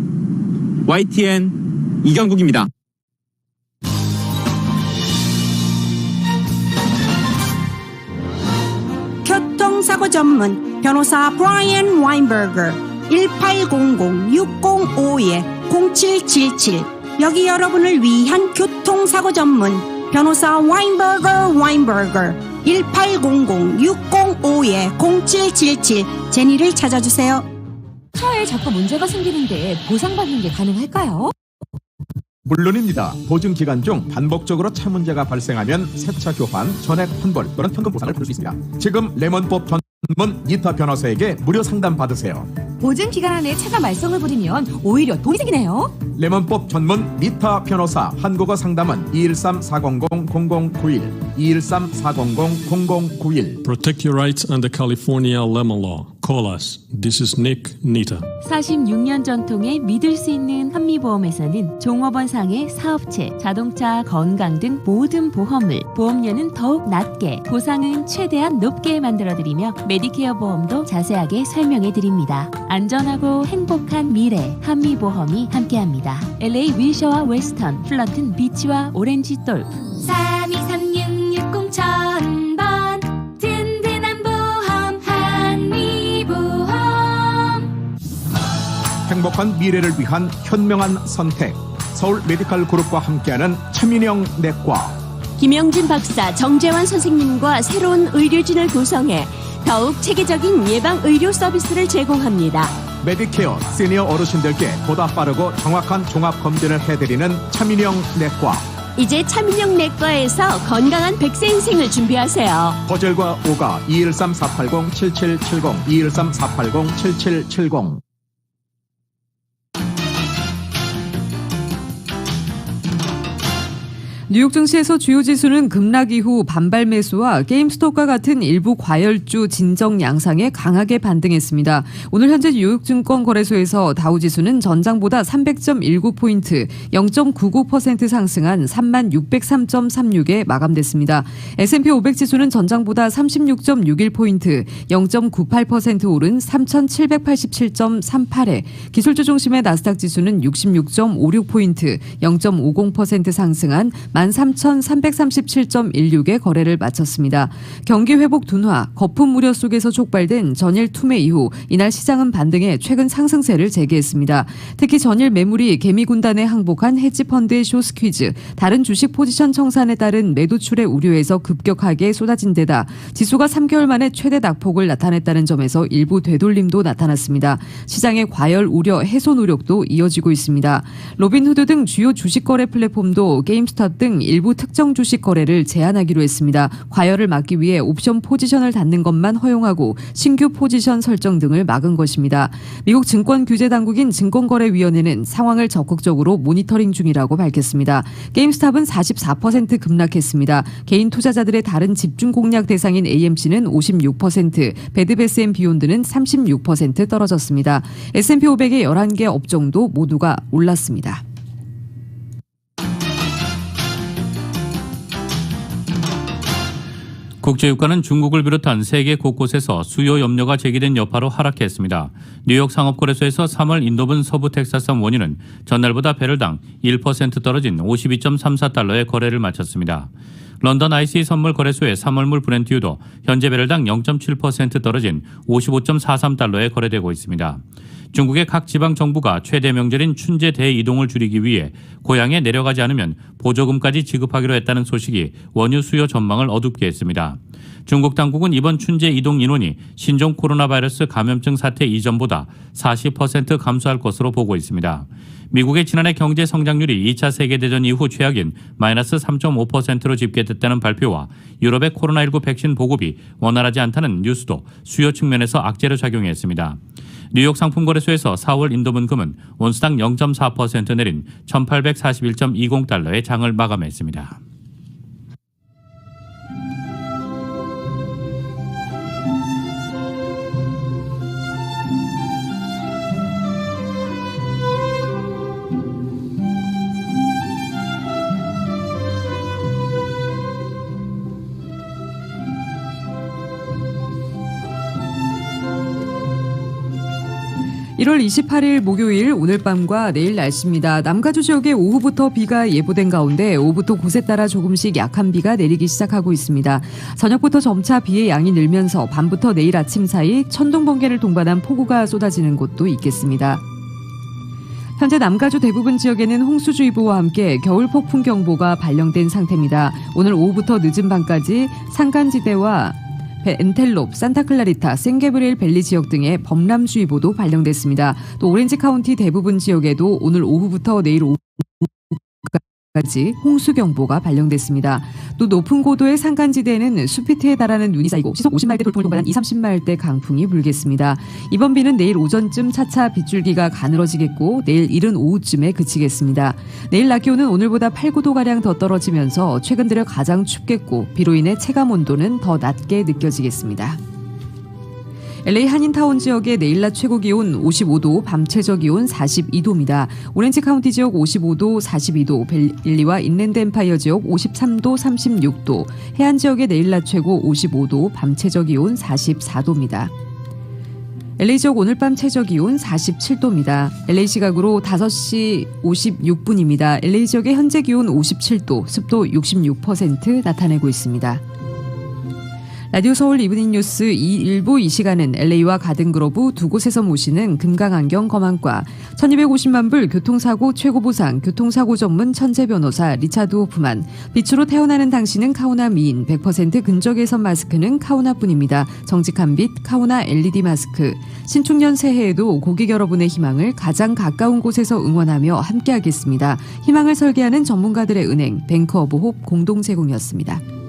YTN 이경국입니다.
교통사고 전문 변호사 브라이언 와인버거 1800-605-0777 여기 여러분을 위한 교통사고 전문 변호사 와인버거 1800-605-0777 제니를 찾아주세요.
차에 자꾸 문제가 생기는데 보상받는 게 가능할까요?
물론입니다. 보증 기간 중 반복적으로 차 문제가 발생하면 새차 교환, 전액 환불 또는 현금 보상을 받을 수 있습니다. 지금 레몬법 전문 니타 변호사에게 무료 상담 받으세요.
보증 기간 안에 차가 말썽을 부리면 오히려 돈이 생기네요.
레몬법 전문 니타 변호사 한국어 상담은 213-400-0091 213-400-0091
Protect your rights under California lemon law. Call us. This is Nick Nita.
46년 전통의 믿을 수 있는 한미보험에서는 종업원상의 사업체, 자동차, 건강 등 모든 보험을 보험료는 더욱 낮게, 보상은 최대한 높게 만들어드리며 메디케어 보험도 자세하게 설명해드립니다. 안전하고 행복한 미래, 한미보험이 함께합니다. LA 윌셔와 웨스턴, 플런튼 비치와 오렌지 돌프
323660,000번 든든한 보험 한미보험.
행복한 미래를 위한 현명한 선택. 서울 메디칼 그룹과 함께하는 차민영 내과.
김영진 박사, 정재환 선생님과 새로운 의료진을 구성해 더욱 체계적인 예방 의료 서비스를 제공합니다.
메디케어 시니어 어르신들께 보다 빠르고 정확한 종합 검진을 해드리는 차민영 내과.
이제 차민영 내과에서 건강한 100세 인생을 준비하세요.
거절과 오가 213-480-7770 213-480-7770.
뉴욕 증시에서 주요 지수는 급락 이후 반발 매수와 게임스톱과 같은 일부 과열주 진정 양상에 강하게 반등했습니다. 오늘 현재 뉴욕 증권거래소에서 다우지수는 전장보다 300.19포인트, 0.99% 상승한 3603.36에 마감됐습니다. S&P 500지수는 전장보다 36.61포인트, 0.98% 오른 3787.38에, 기술주 중심의 나스닥 지수는 66.56포인트, 0.50% 상승한 13,337.16의 거래를 마쳤습니다. 경기 회복 둔화, 거품 우려 속에서 촉발된 전일 투매 이후 이날 시장은 반등해 최근 상승세를 재개했습니다. 특히 전일 매물이 개미군단에 항복한 헤지펀드의 쇼스퀴즈, 다른 주식 포지션 청산에 따른 매도출의 우려에서 급격하게 쏟아진 데다 지수가 3개월 만에 최대 낙폭을 나타냈다는 점에서 일부 되돌림도 나타났습니다. 시장의 과열 우려 해소 노력도 이어지고 있습니다. 로빈후드 등 주요 주식 거래 플랫폼도 게임스톱 등 일부 특정 주식 거래를 제한하기로 했습니다. 과열을 막기 위해 옵션 포지션을 닫는 것만 허용하고 신규 포지션 설정 등을 막은 것입니다. 미국 증권규제당국인 증권거래위원회는 상황을 적극적으로 모니터링 중이라고 밝혔습니다. 게임스톱은 44% 급락했습니다. 개인 투자자들의 다른 집중 공략 대상인 AMC는 56%, 베드베스앤비욘드는 36% 떨어졌습니다. S&P 500의 11개 업종도 모두가 올랐습니다.
국제유가는 중국을 비롯한 세계 곳곳에서 수요 염려가 제기된 여파로 하락했습니다. 뉴욕 상업거래소에서 3월 인도분 서부 텍사스 원유는 전날보다 배럴당 1% 떨어진 52.34달러에 거래를 마쳤습니다. 런던 ICE 선물 거래소의 3월물 브렌트유도 현재 배럴당 0.7% 떨어진 55.43달러에 거래되고 있습니다. 중국의 각 지방 정부가 최대 명절인 춘제 대이동을 줄이기 위해 고향에 내려가지 않으면 보조금까지 지급하기로 했다는 소식이 원유 수요 전망을 어둡게 했습니다. 중국 당국은 이번 춘제 이동 인원이 신종 코로나 바이러스 감염증 사태 이전보다 40% 감소할 것으로 보고 있습니다. 미국의 지난해 경제 성장률이 2차 세계대전 이후 최악인 마이너스 3.5%로 집계됐다는 발표와 유럽의 코로나19 백신 보급이 원활하지 않다는 뉴스도 수요 측면에서 악재로 작용했습니다. 뉴욕 상품거래소에서 4월 인도분 금은 온스당 0.4% 내린 1841.20달러의 장을 마감했습니다.
(1월 28일) 목요일 오늘 밤과 내일 날씨입니다. 남가주 지역에 오후부터 비가 예보된 가운데 오후부터 곳에 따라 조금씩 약한 비가 내리기 시작하고 있습니다. 저녁부터 점차 비의 양이 늘면서 밤부터 내일 아침 사이 천둥 번개를 동반한 폭우가 쏟아지는 곳도 있겠습니다. 현재 남가주 대부분 지역에는 홍수주의보와 함께 겨울 폭풍경보가 발령된 상태입니다. 오늘 오후부터 늦은 밤까지 산간지대와 엔텔롭, 산타클라리타, 샌게브리엘 밸리 지역 등의 범람주의보도 발령됐습니다. 또 오렌지 카운티 대부분 지역에도 오늘 오후부터 내일 오후 까지 홍수경보가 발령됐습니다. 또 높은 고도의 산간지대에는 수피트에 달하는 눈이 쌓이고 시속 50마일대 돌풍을 동반한 30마일대 강풍이 불겠습니다. 이번 비는 내일 오전쯤 차차 빗줄기가 가늘어지겠고 내일 이른 오후쯤에 그치겠습니다. 내일 낮 기온은 오늘보다 8, 9도가량 더 떨어지면서 최근 들어 가장 춥겠고 비로 인해 체감 온도는 더 낮게 느껴지겠습니다. LA 한인타운 지역의 내일 낮 최고 기온 55도, 밤 최저 기온 42도입니다. 오렌지 카운티 지역 55도, 42도, 벨릴리와 인랜드 엠파이어 지역 53도, 36도, 해안 지역의 내일 낮 최고 55도, 밤 최저 기온 44도입니다. LA 지역 오늘 밤 최저 기온 47도입니다. LA 시각으로 5시 56분입니다. LA 지역의 현재 기온 57도, 습도 66% 나타내고 있습니다. 라디오 서울 이브닝 뉴스 일부 이 시간은 LA와 가든그로브 두 곳에서 모시는 금강안경 검안과 1250만 불 교통사고 최고보상 교통사고 전문 천재 변호사 리차드 호프만, 빛으로 태어나는 당신은 카오나 미인 100% 근적외선 마스크는 카오나뿐입니다. 정직한 빛 카오나 LED 마스크, 신축년 새해에도 고객 여러분의 희망을 가장 가까운 곳에서 응원하며 함께하겠습니다. 희망을 설계하는 전문가들의 은행 뱅크 오브 홉 공동 제공이었습니다.